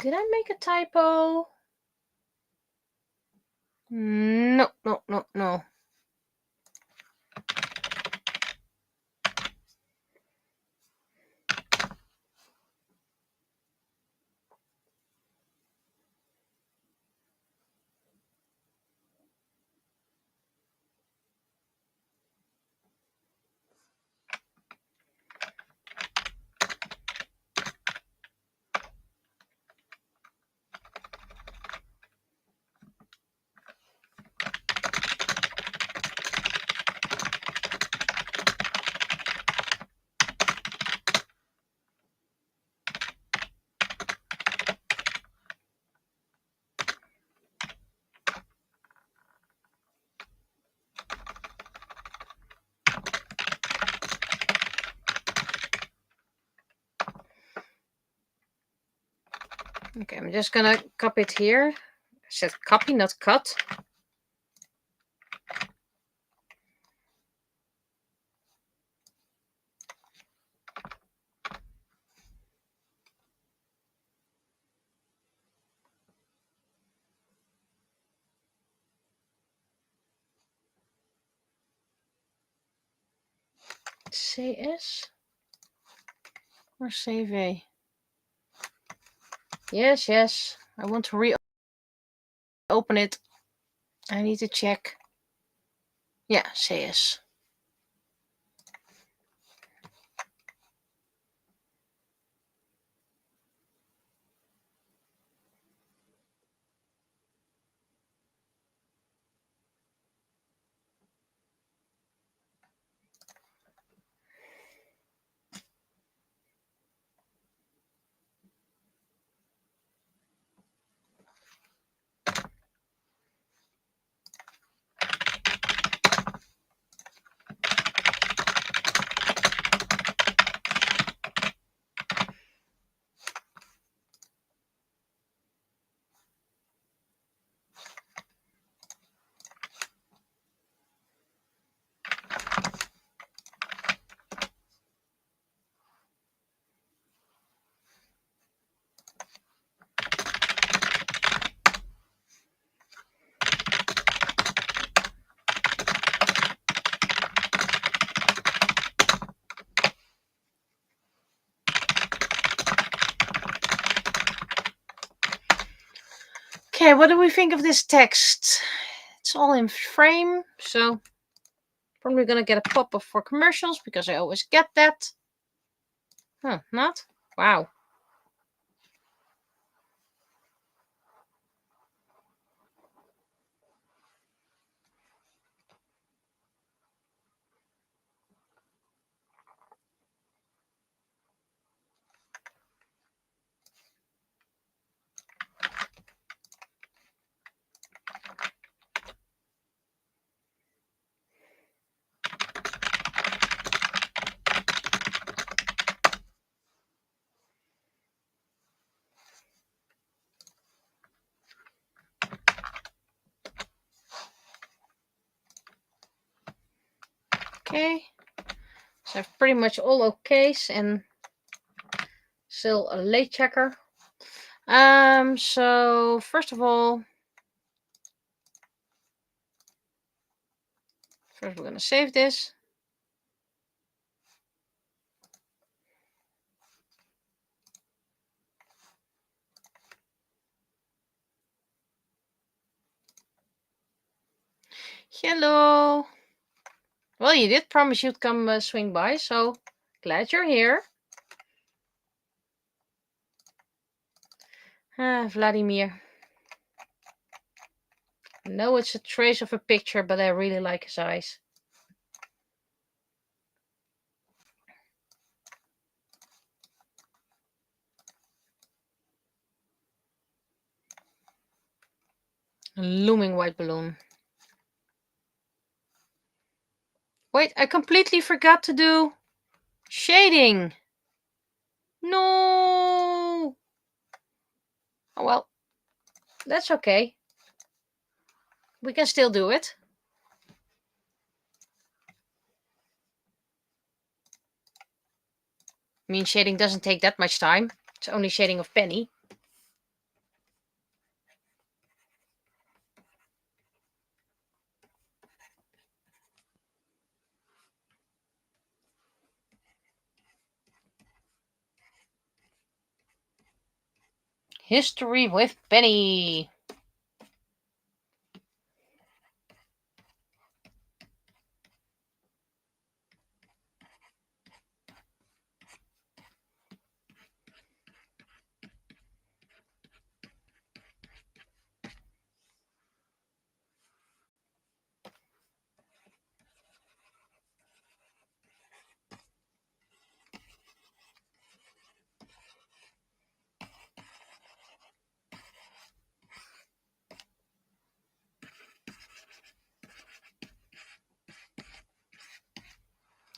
Did I make a typo? No. Okay, I'm just gonna copy it here. I said copy, not cut. CS or CV? Yes. I want to reopen it. I need to check. Yeah, CS. Okay, what do we think of this text? It's all in frame, so probably gonna get a pop-up for commercials because I always get that. Huh, not? Wow. Okay, so I have pretty much all okays and still a late checker. So first of all, first we're gonna save this. Hello. Well, you did promise you'd come swing by, so glad you're here. Vladimir. I know it's a trace of a picture, but I really like his eyes. A looming white balloon. Wait, I completely forgot to do shading. No. Oh, well, that's okay. We can still do it. I mean, shading doesn't take that much time. It's only shading of Penny. History with Penny.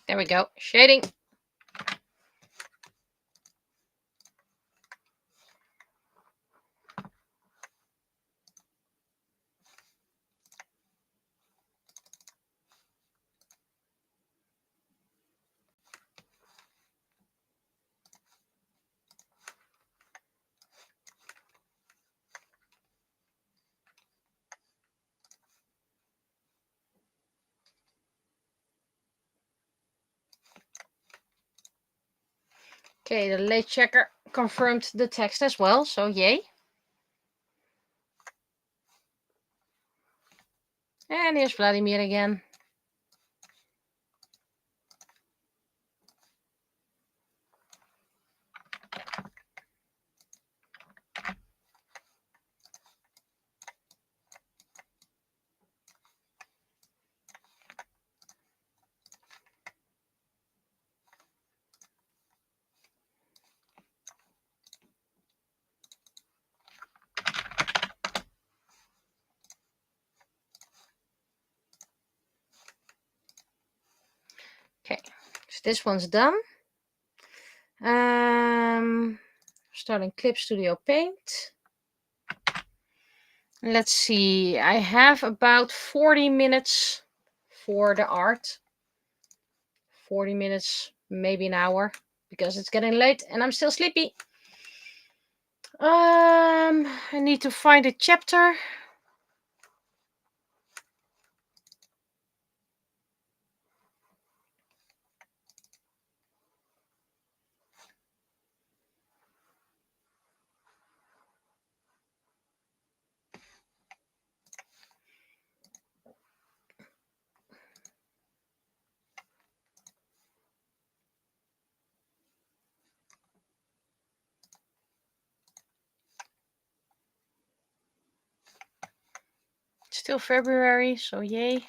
There we go. Shading. Okay, the late checker confirmed the text as well, so yay. And here's Vladimir again. Okay, so this one's done. Starting Clip Studio Paint. Let's see, I have about 40 minutes for the art. 40 minutes, maybe an hour, because it's getting late and I'm still sleepy. I need to find a chapter. It's still February, so yay.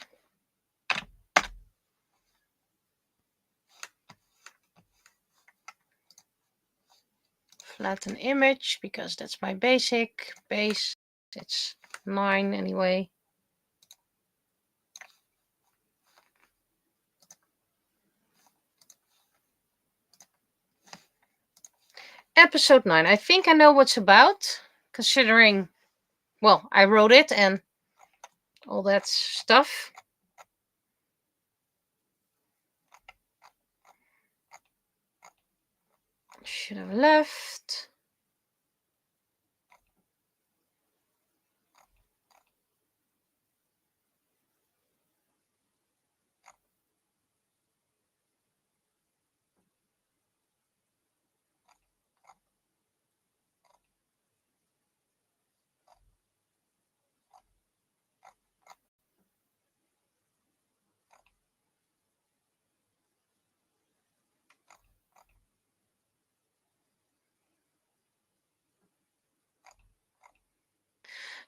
Flatten image, because that's my basic base. It's 9 anyway. Episode 9. I think I know what's about, considering, well, I wrote it and all that stuff. Should have left.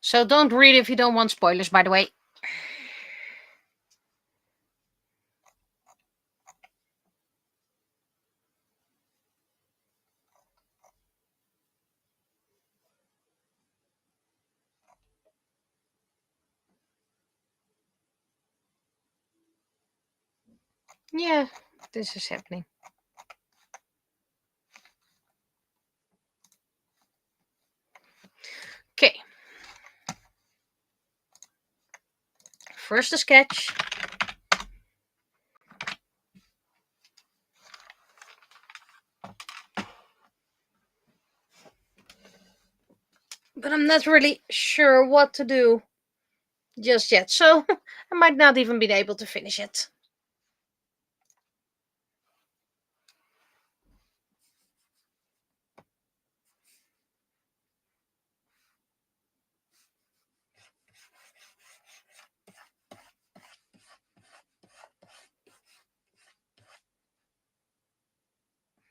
So don't read if you don't want spoilers, by the way. Yeah, this is happening. Okay. First a sketch. But I'm not really sure what to do just yet, so I might not even be able to finish it.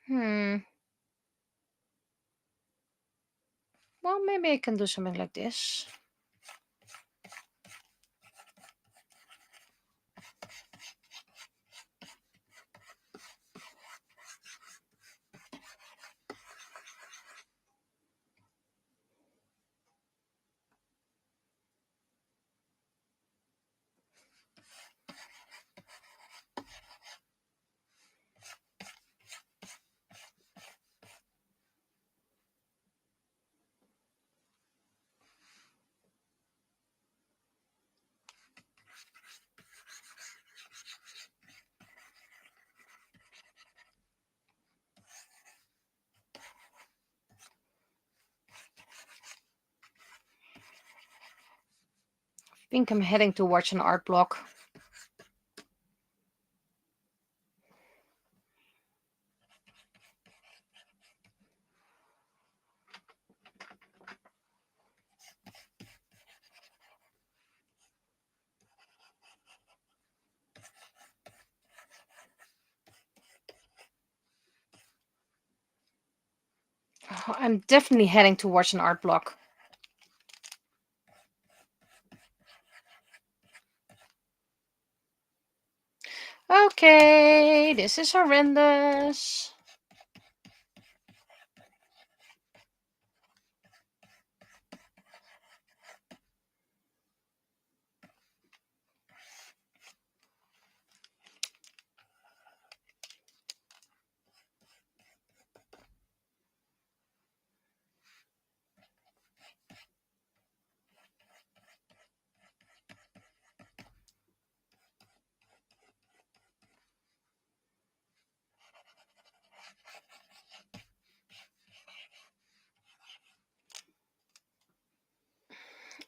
Well, maybe I can do something like this. I think I'm heading towards an art block. I'm definitely heading towards an art block. Okay, this is horrendous.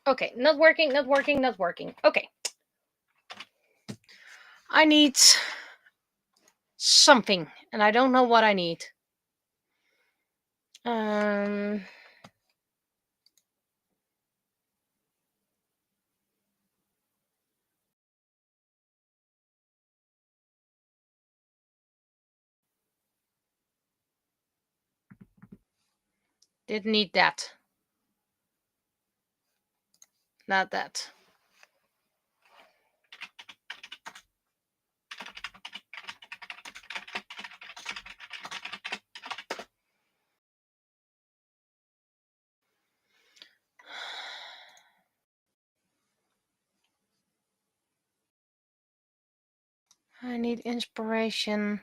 Okay, not working, not working, not working. Okay. I need something, and I don't know what I need. Didn't need that. Not that. I need inspiration.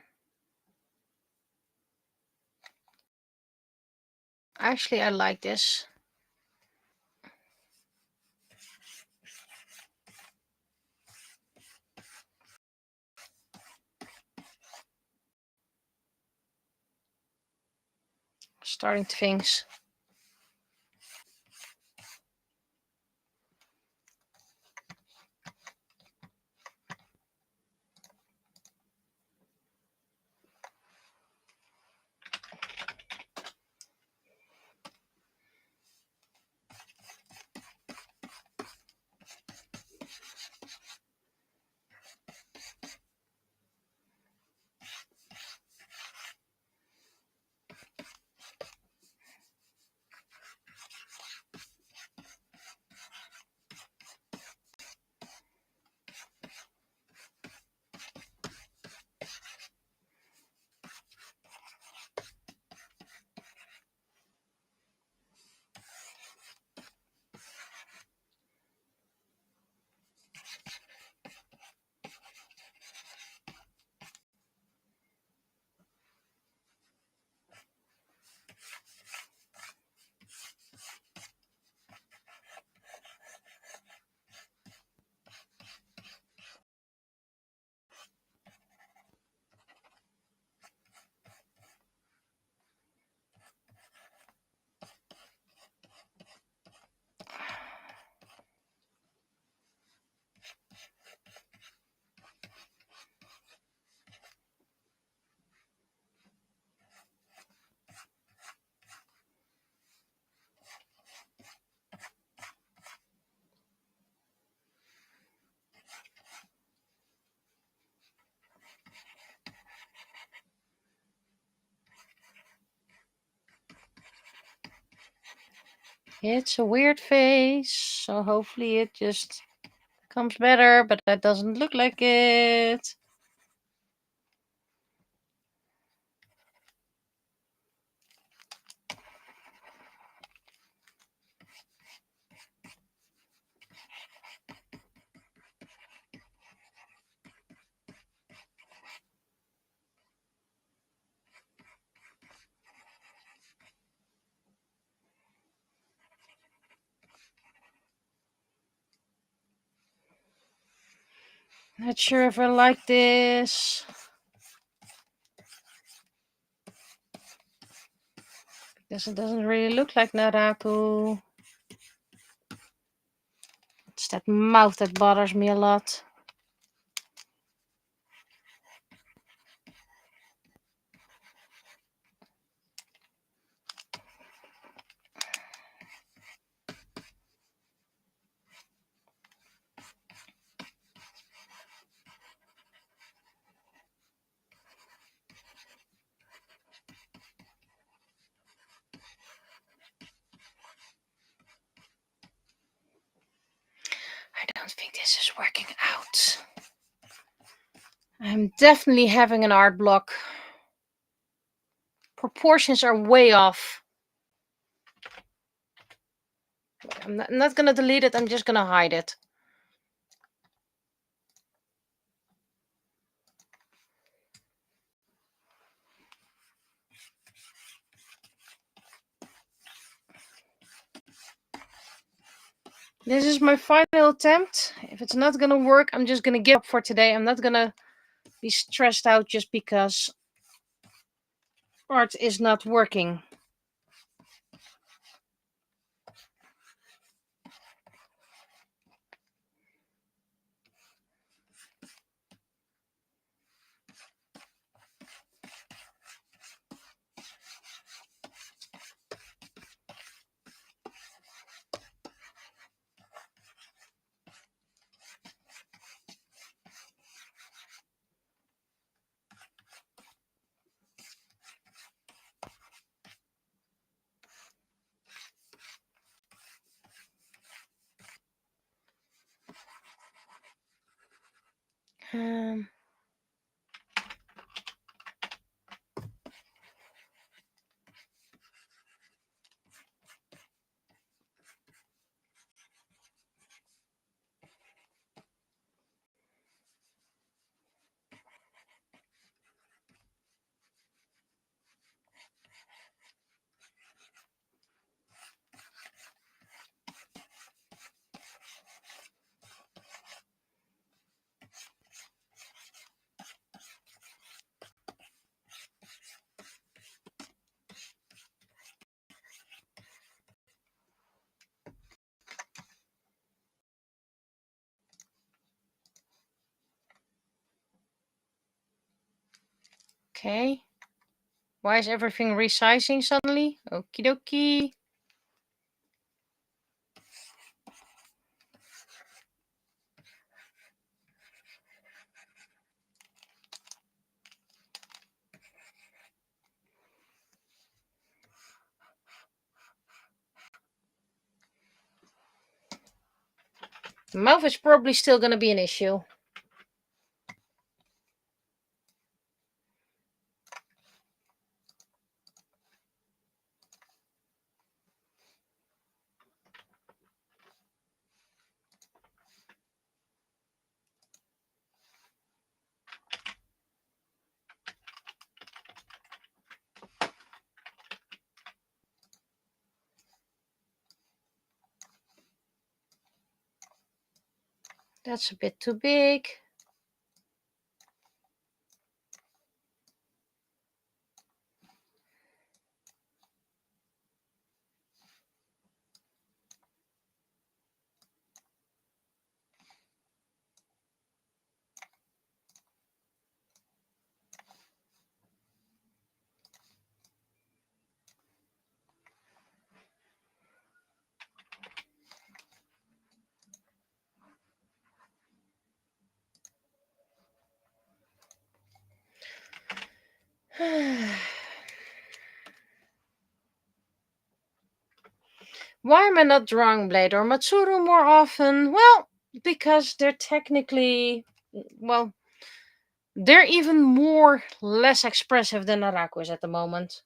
Actually, I like this. Starting things. It's a weird face, so hopefully it just comes better, but that doesn't look like it. Not sure if I like this. Because it doesn't really look like Naraku. It's that mouth that bothers me a lot. I don't think this is working out. I'm definitely having an art block. Proportions are way off. I'm not going to delete it. I'm just going to hide it. This is my final attempt. If it's not going to work, I'm just going to give up for today. I'm not going to be stressed out just because art is not working. Okay. Why is everything resizing suddenly? Okie dokie. The mouth is probably still going to be an issue. That's a bit too big. Why am I not drawing Blade or Matsuru more often? Well, because they're technically, well, they're even more less expressive than Naraku is at the moment.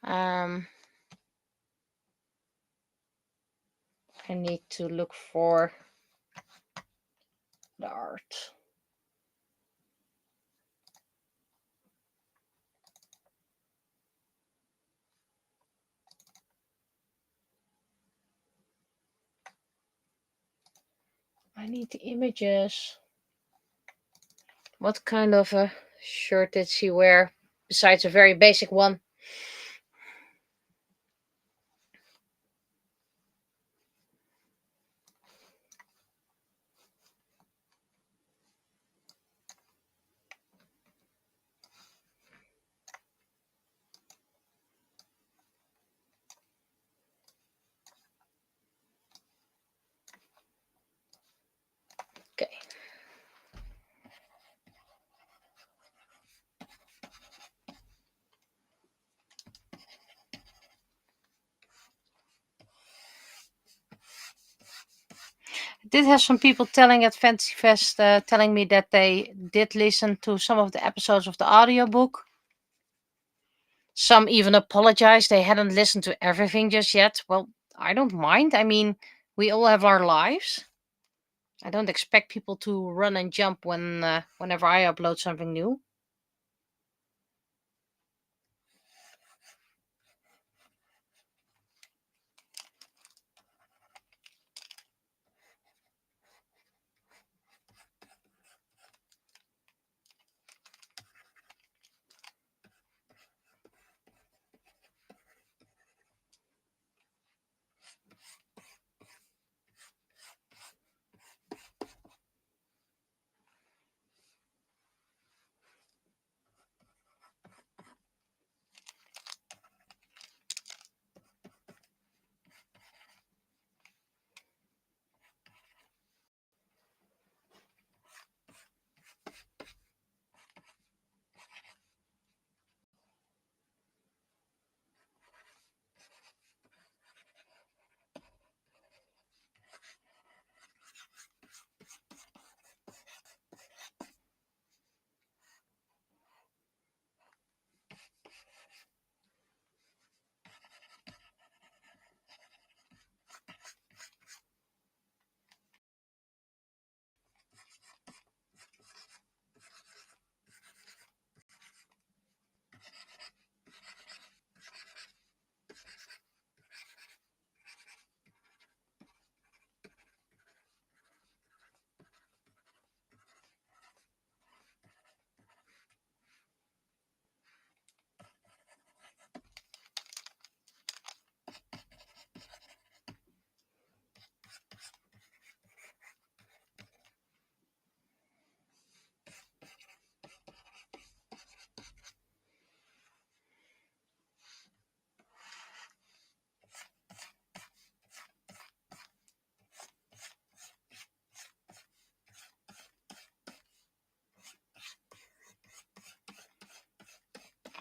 Um, I need to look for the art. I need the images. What kind of a shirt did she wear besides a very basic one? Okay. I did have some people telling at Fantasy Fest, telling me that they did listen to some of the episodes of the audiobook. Some even apologized they hadn't listened to everything just yet. Well, I don't mind. I mean, we all have our lives. I don't expect people to run and jump whenever I upload something new.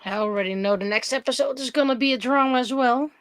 I already know the next episode is gonna be a drama as well.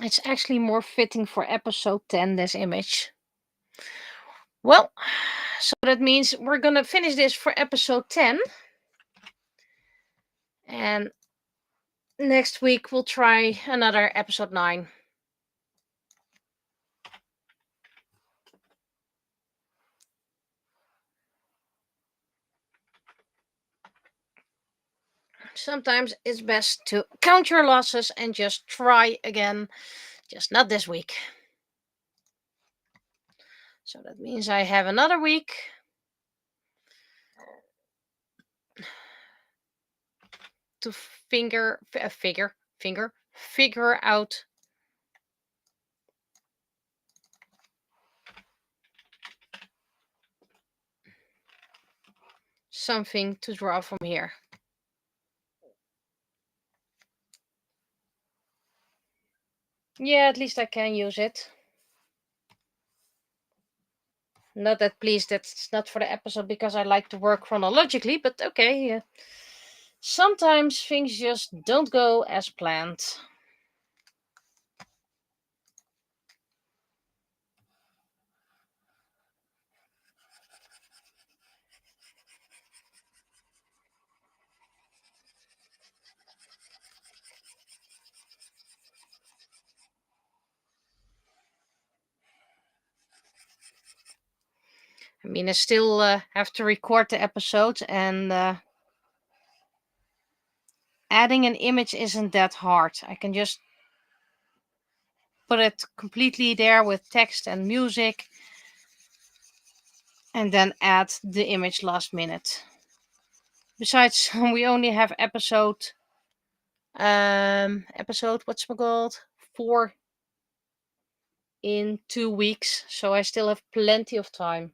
It's actually more fitting for episode 10, this image. Well, so that means we're gonna finish this for episode 10. And next week we'll try another episode 9. Sometimes it's best to count your losses and just try again. Just not this week. So that means I have another week to figure out something to draw from here. Yeah, at least I can use it. Not that pleased that it's not for the episode because I like to work chronologically, but okay. Sometimes things just don't go as planned. I mean, I still have to record the episode, and adding an image isn't that hard. I can just put it completely there with text and music, and then add the image last minute. Besides, we only have episode what's it called, 4 in 2 weeks, so I still have plenty of time.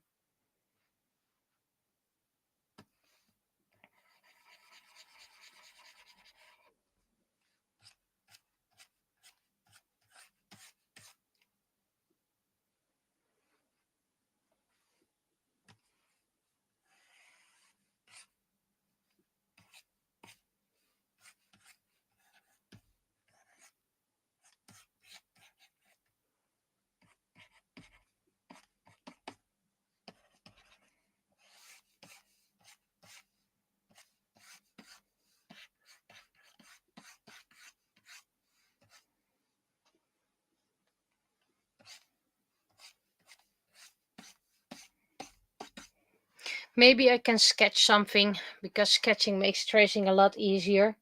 Maybe I can sketch something, because sketching makes tracing a lot easier,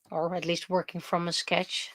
or at least working from a sketch.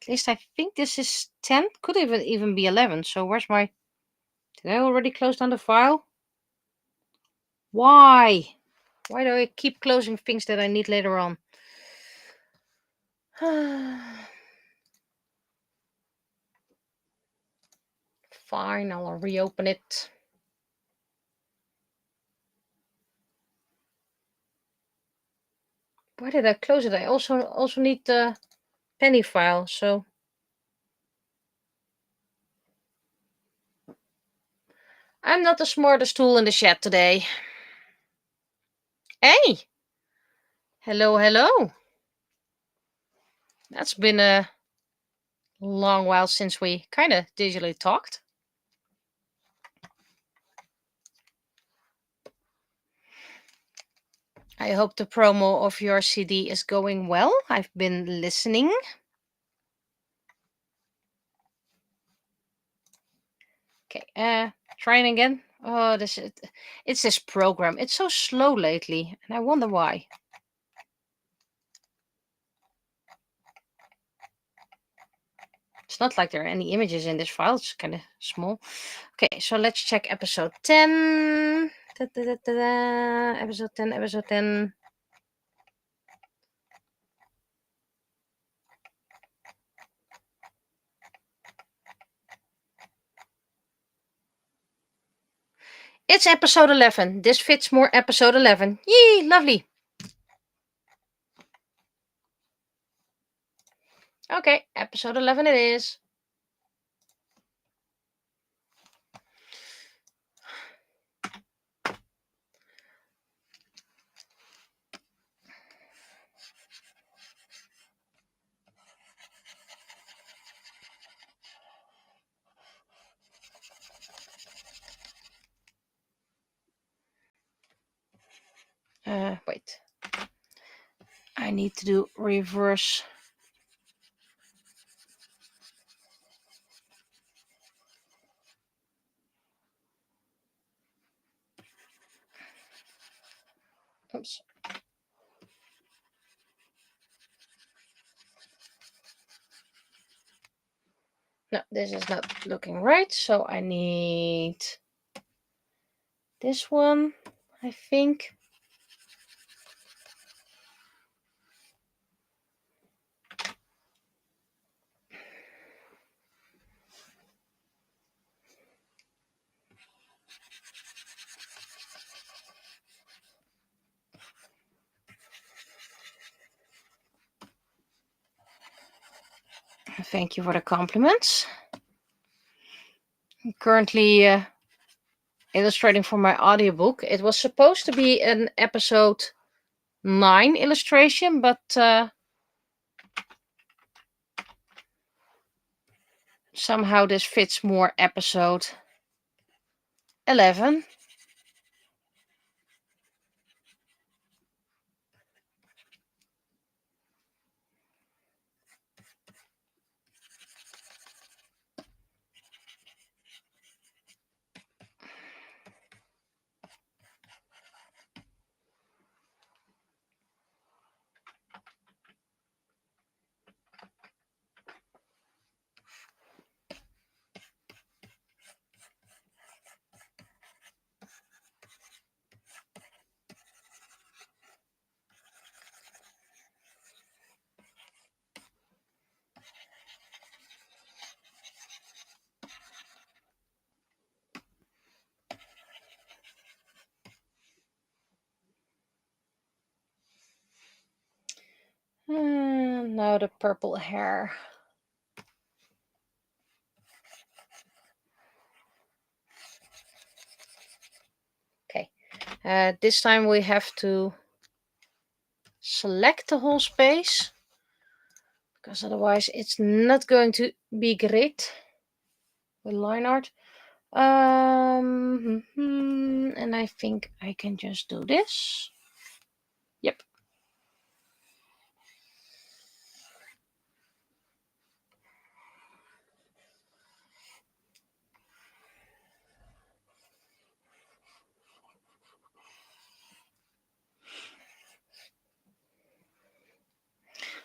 At least I think this is 10. Could even be 11. So where's my... Did I already close down the file? Why? Why do I keep closing things that I need later on? Fine, I'll reopen it. Why did I close it? I also need the penny file, so... I'm not the smartest tool in the chat today. Hey! Hello, hello. That's been a long while since we kind of digitally talked. I hope the promo of your CD is going well. I've been listening. Okay, trying again. Oh, it's this program. It's so slow lately, and I wonder why. It's not like there are any images in this file. It's kind of small. Okay, so let's check episode 10. Episode 10, episode 10. It's episode 11. This fits more episode 11. Yee, lovely. Okay, episode 11 it is. Wait. I need to do reverse. Oops. No, this is not looking right. So I need this one, I think. Thank you for the compliments. I'm currently illustrating for my audiobook. It was supposed to be an episode 9 illustration, but somehow this fits more episode 11. Now the purple hair. Okay, this time we have to select the whole space, because otherwise it's not going to be great with line art. And I think I can just do this. Yep.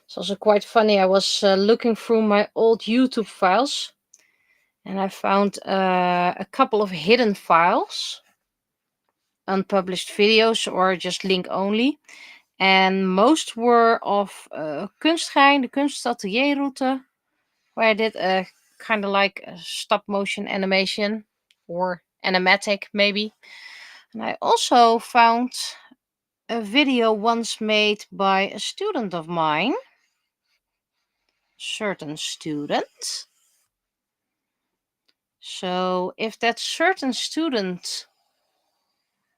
It's also quite funny. I was looking through my old YouTube files, and I found a couple of hidden files, unpublished videos or just link only. And most were of Kunstgein, the Kunstatelier-route, where I did a kind of like a stop motion animation or animatic maybe. And I also found a video once made by a student of mine, certain student. So if that certain student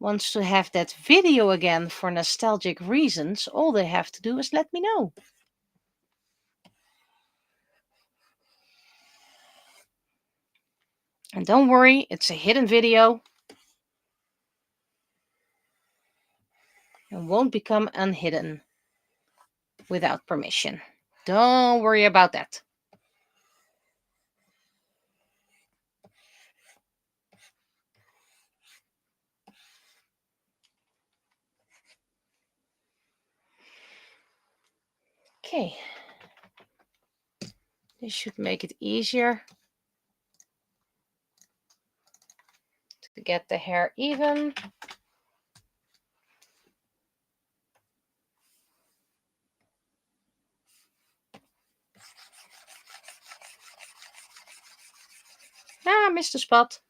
wants to have that video again for nostalgic reasons, all they have to do is let me know. And don't worry, it's a hidden video and won't become unhidden without permission. Don't worry about that. Okay. This should make it easier to get the hair even. Ah, I missed a spot.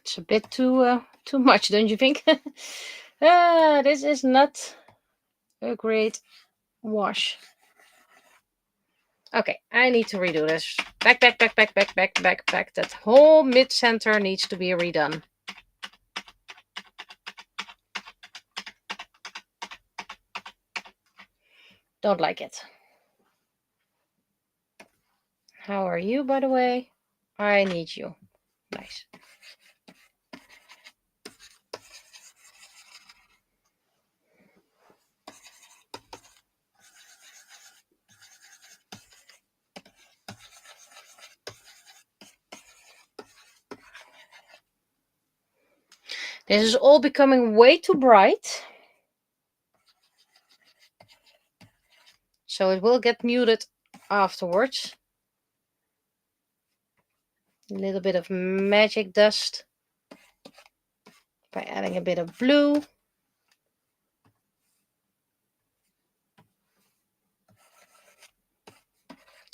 It's a bit too much, don't you think? This is not a great wash. Okay, I need to redo this. Back. That whole mid-center needs to be redone. Don't like it. How are you, by the way? I need you. Nice. This is all becoming way too bright. So it will get muted afterwards. A little bit of magic dust by adding a bit of blue.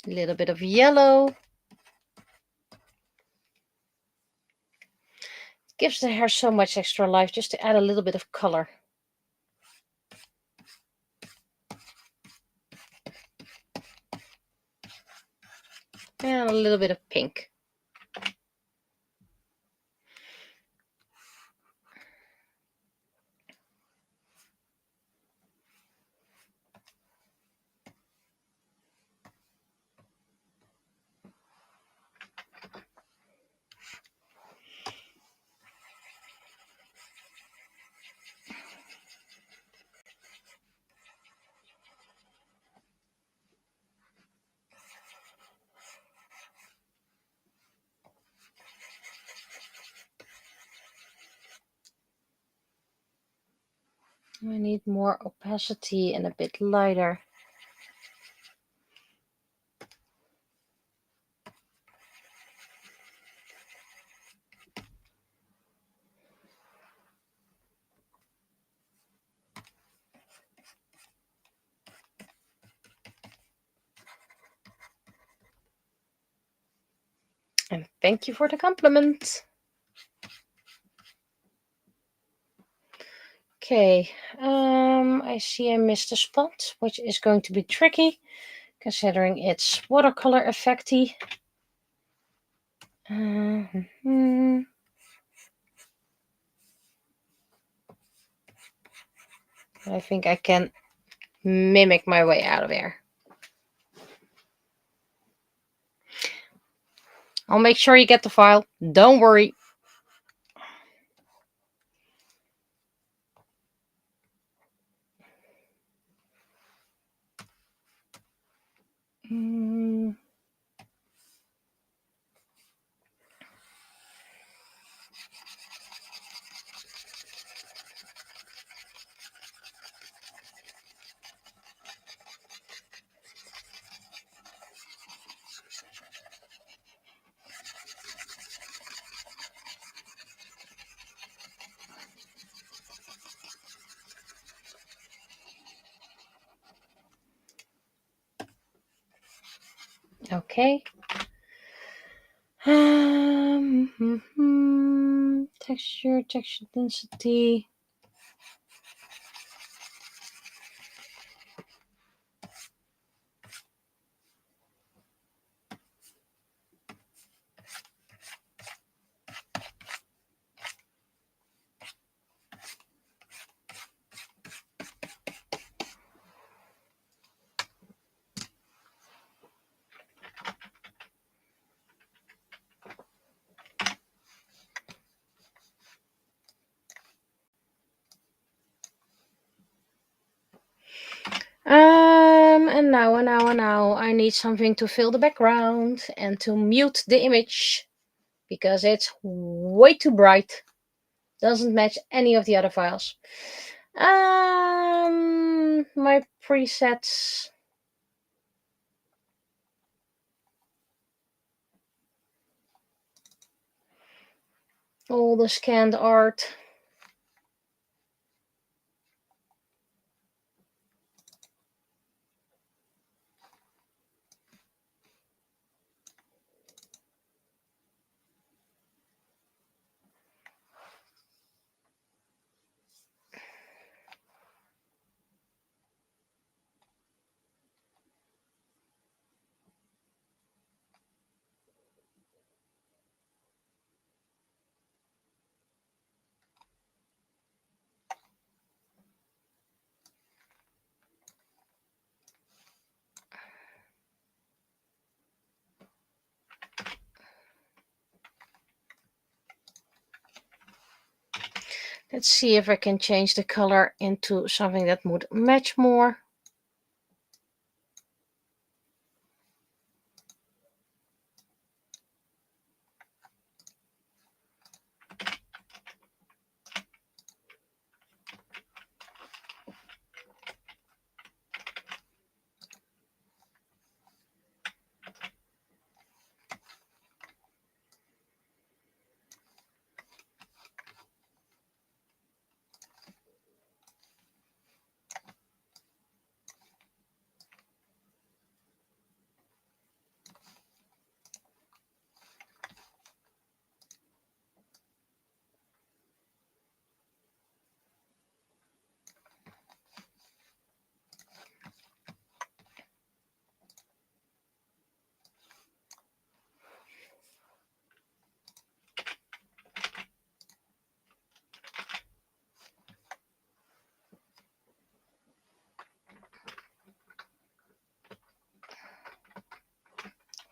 A little bit of yellow. Gives the hair so much extra life just to add a little bit of color. And a little bit of pink. I need more opacity and a bit lighter. And thank you for the compliment. Okay, I see I missed a spot, which is going to be tricky, considering it's watercolor effecty. I think I can mimic my way out of there. I'll make sure you get the file. Don't worry. Okay. Texture density. And now I need something to fill the background and to mute the image because it's way too bright. Doesn't match any of the other files. My presets. All the scanned art. Let's see if I can change the color into something that would match more.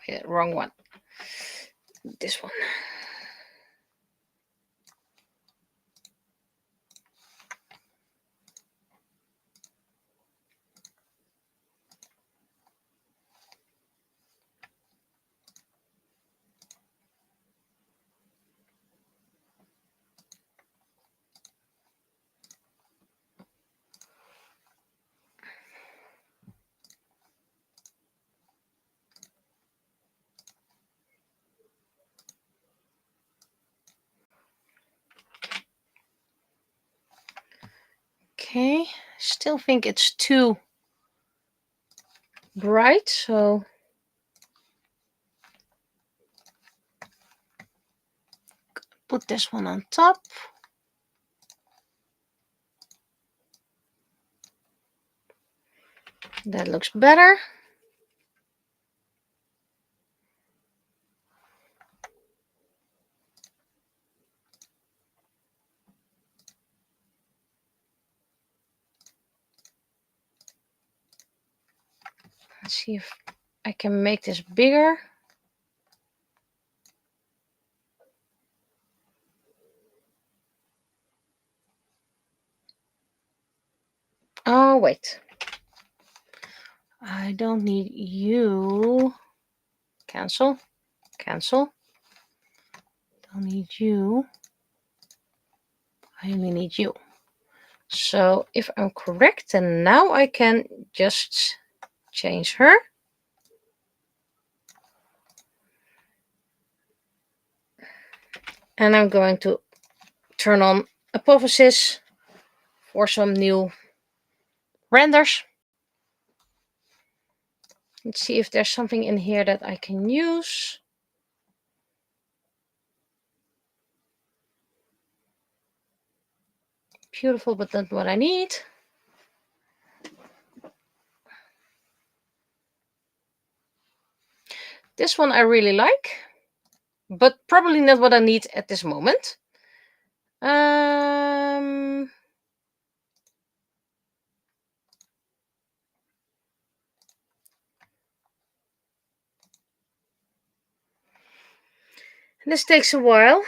Yeah, wrong one. This one. Okay, still think it's too bright, so put this one on top. That looks better. Let's see if I can make this bigger. Oh, wait. I don't need you. Cancel. Cancel. Don't need you. I only need you. So if I'm correct, then now I can just change her. And I'm going to turn on Apophysis for some new renders. Let's see if there's something in here that I can use. Beautiful, but not what I need. This one I really like, but probably not what I need at this moment. This takes a while.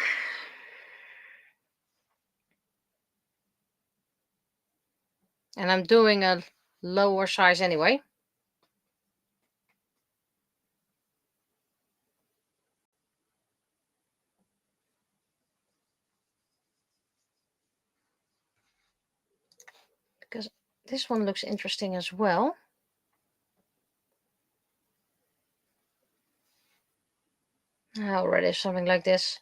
And I'm doing a lower size anyway. because this one looks interesting as well. I already have something like this.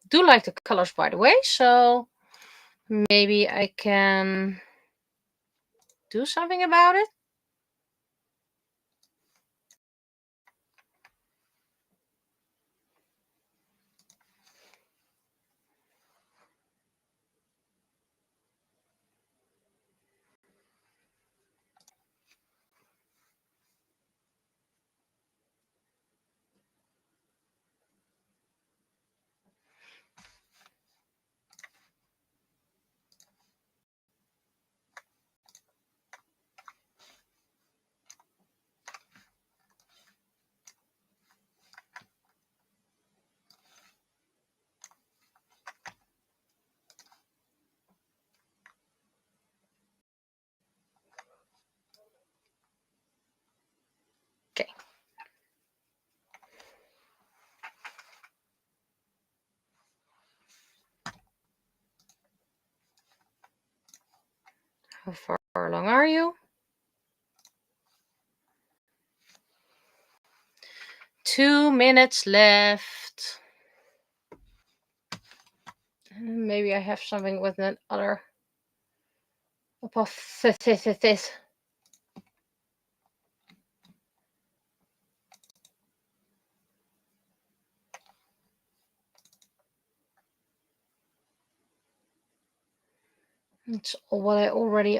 Do like the colors, by the way, so maybe I can do something about it. Okay. How far along are you? 2 minutes left. Maybe I have something with another apotheosis. It's what I already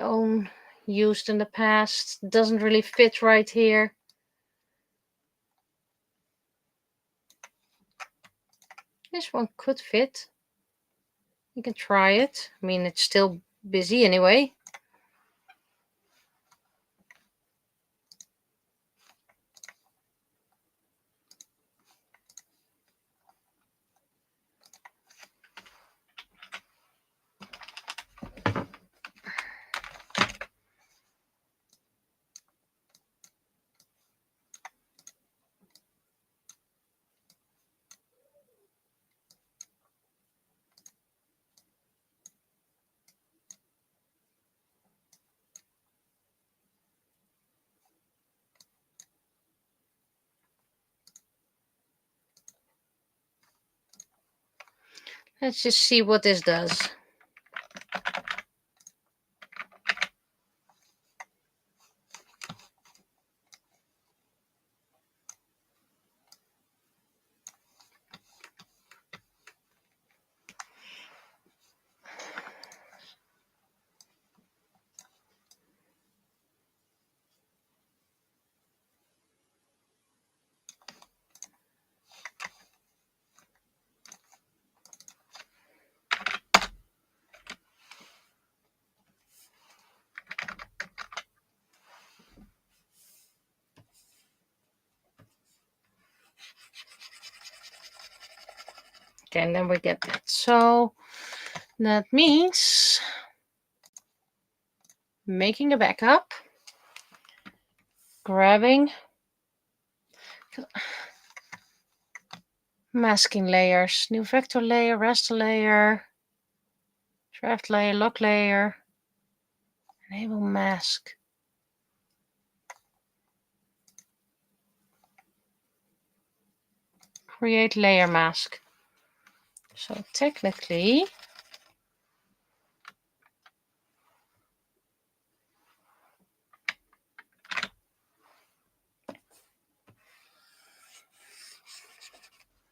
used in the past. Doesn't really fit right here. This one could fit. You can try it. I mean, it's still busy anyway. Let's just see what this does. Okay, and then we get that. So that means making a backup, grabbing, masking layers, new vector layer, raster layer, draft layer, lock layer, enable mask. Create layer mask. So technically,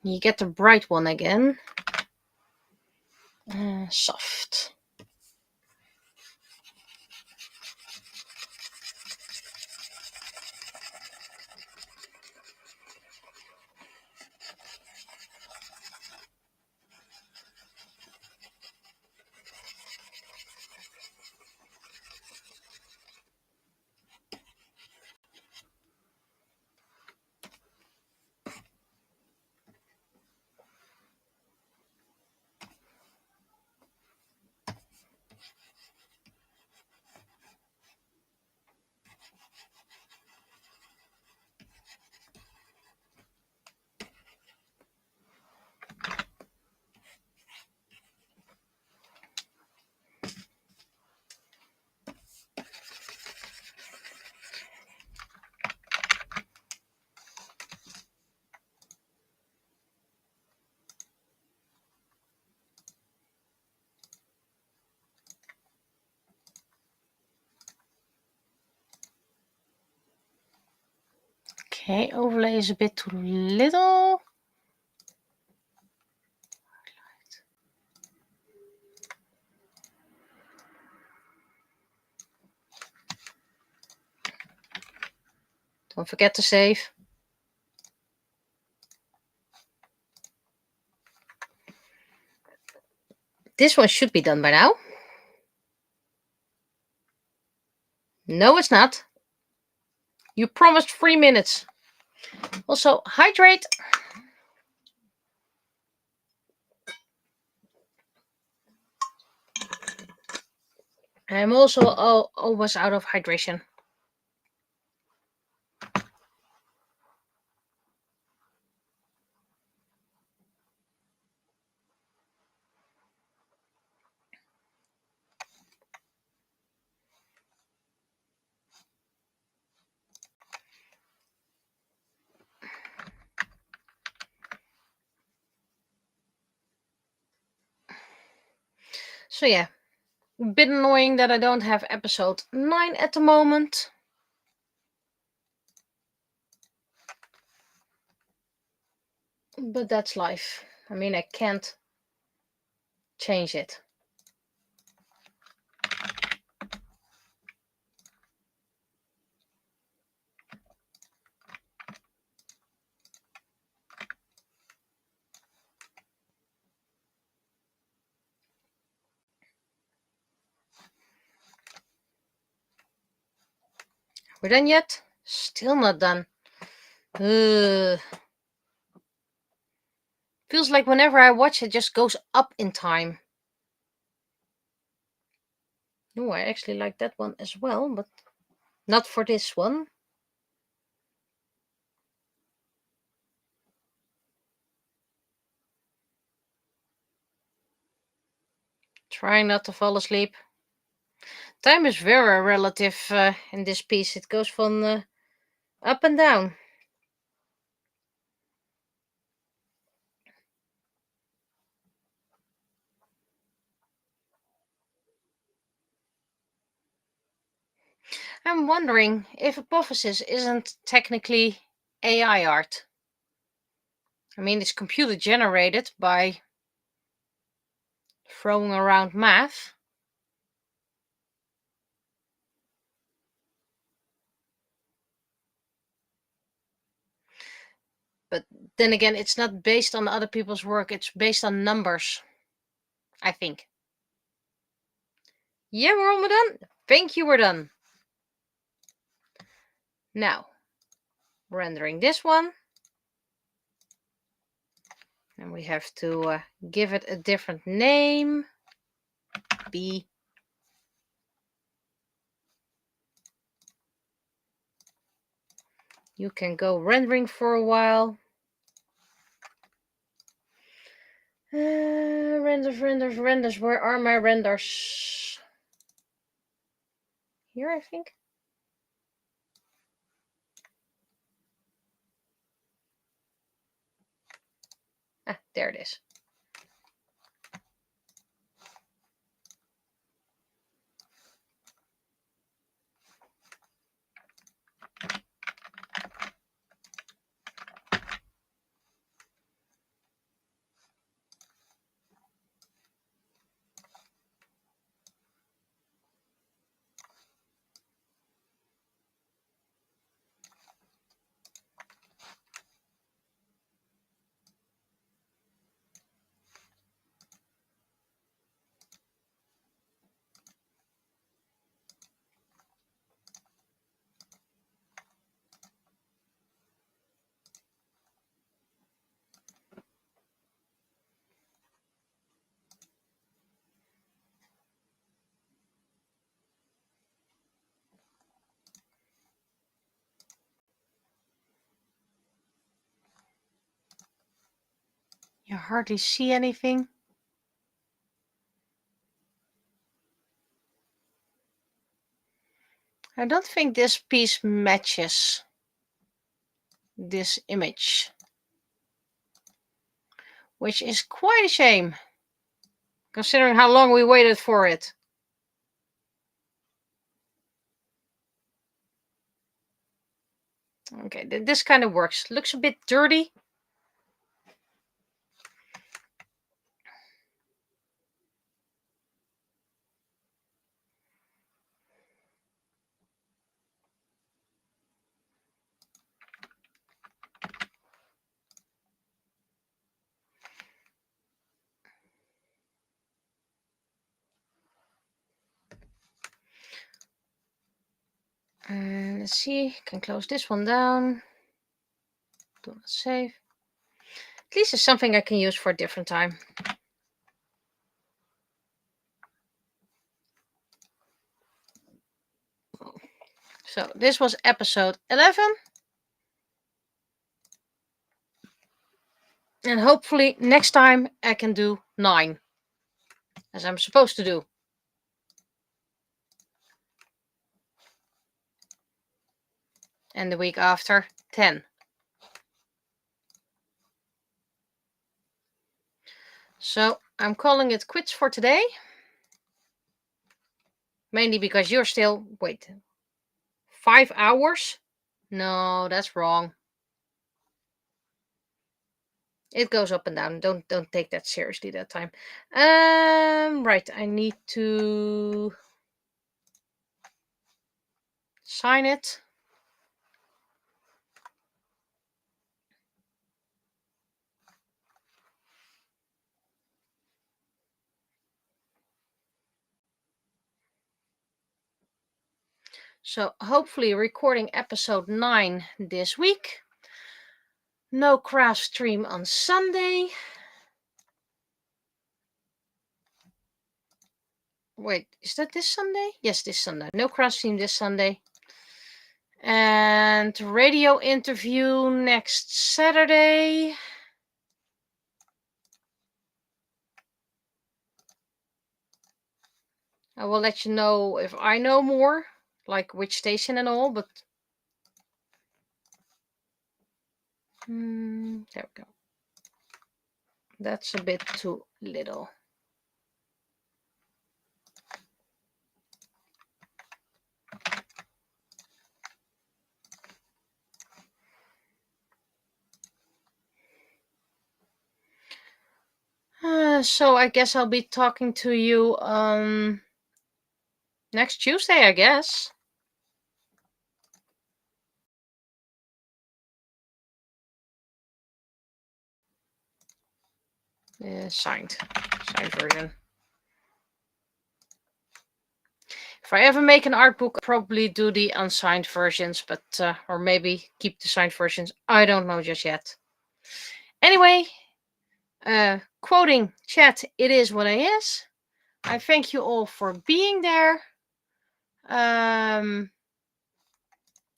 you get the bright one again. Soft. Okay, overlay is a bit too little. Don't forget to save. This one should be done by now. No, it's not. You promised 3 minutes. Also, hydrate. I'm also always out of hydration. So yeah, a bit annoying that I don't have episode 9 at the moment. But that's life. I mean, I can't change it. We're done yet? Still not done. Ugh. Feels like whenever I watch it just goes up in time. No, I actually like that one as well, but not for this one. Trying not to fall asleep. Time is very relative in this piece. It goes from up and down. I'm wondering if Apophysis isn't technically AI art. I mean, it's computer generated by throwing around math. But then again, it's not based on other people's work. It's based on numbers, I think. Yeah, we're almost done. Thank you, we're done. Now, rendering this one. And we have to give it a different name. B. You can go rendering for a while. Renders. Where are my renders? Here, I think. Ah, there it is. You hardly see anything. I don't think this piece matches this image, which is quite a shame, considering how long we waited for it. Okay, this kind of works. Looks a bit dirty. Let's see, can close this one down. Do not save. At least it's something I can use for a different time. So this was episode 11. And hopefully next time I can do 9. As I'm supposed to do. And the week after, 10. So I'm calling it quits for today. Mainly because you're still, 5 hours? No, that's wrong. It goes up and down. Don't take that seriously that time. Right, I need to sign it. So hopefully recording episode 9 this week. No craft stream on Sunday. Wait, is that this Sunday? Yes, this Sunday. No craft stream this Sunday. And radio interview next Saturday. I will let you know if I know more, like which station and all, but there we go. That's a bit too little. So I guess I'll be talking to you next Tuesday, I guess. Signed version. If I ever make an art book, I'll probably do the unsigned versions, but or maybe keep the signed versions. I don't know just yet. Anyway, quoting chat, it is what it is. I thank you all for being there.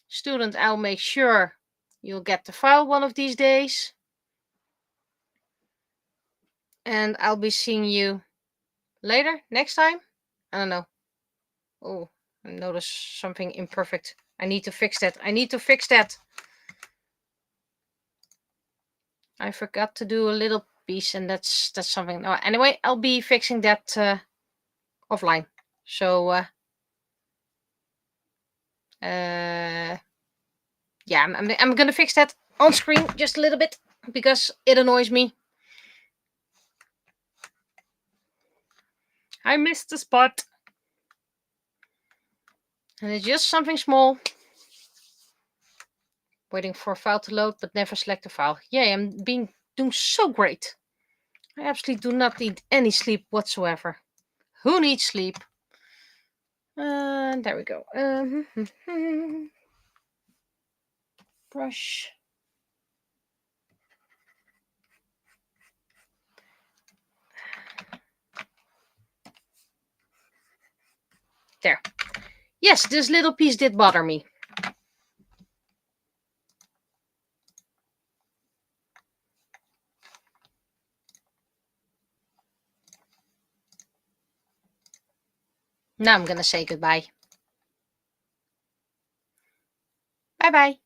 Student, I'll make sure you'll get the file one of these days. And I'll be seeing you later, next time. I don't know. Oh, I noticed something imperfect. I need to fix that. I forgot to do a little piece, and that's something. No, anyway, I'll be fixing that offline. So yeah, I'm gonna fix that on screen just a little bit because it annoys me. I missed the spot. And it's just something small. Waiting for a file to load, but never select a file. Yay, I'm doing so great. I absolutely do not need any sleep whatsoever. Who needs sleep? There we go. Brush. There. Yes, this little piece did bother me. Now I'm gonna say goodbye. Bye-bye.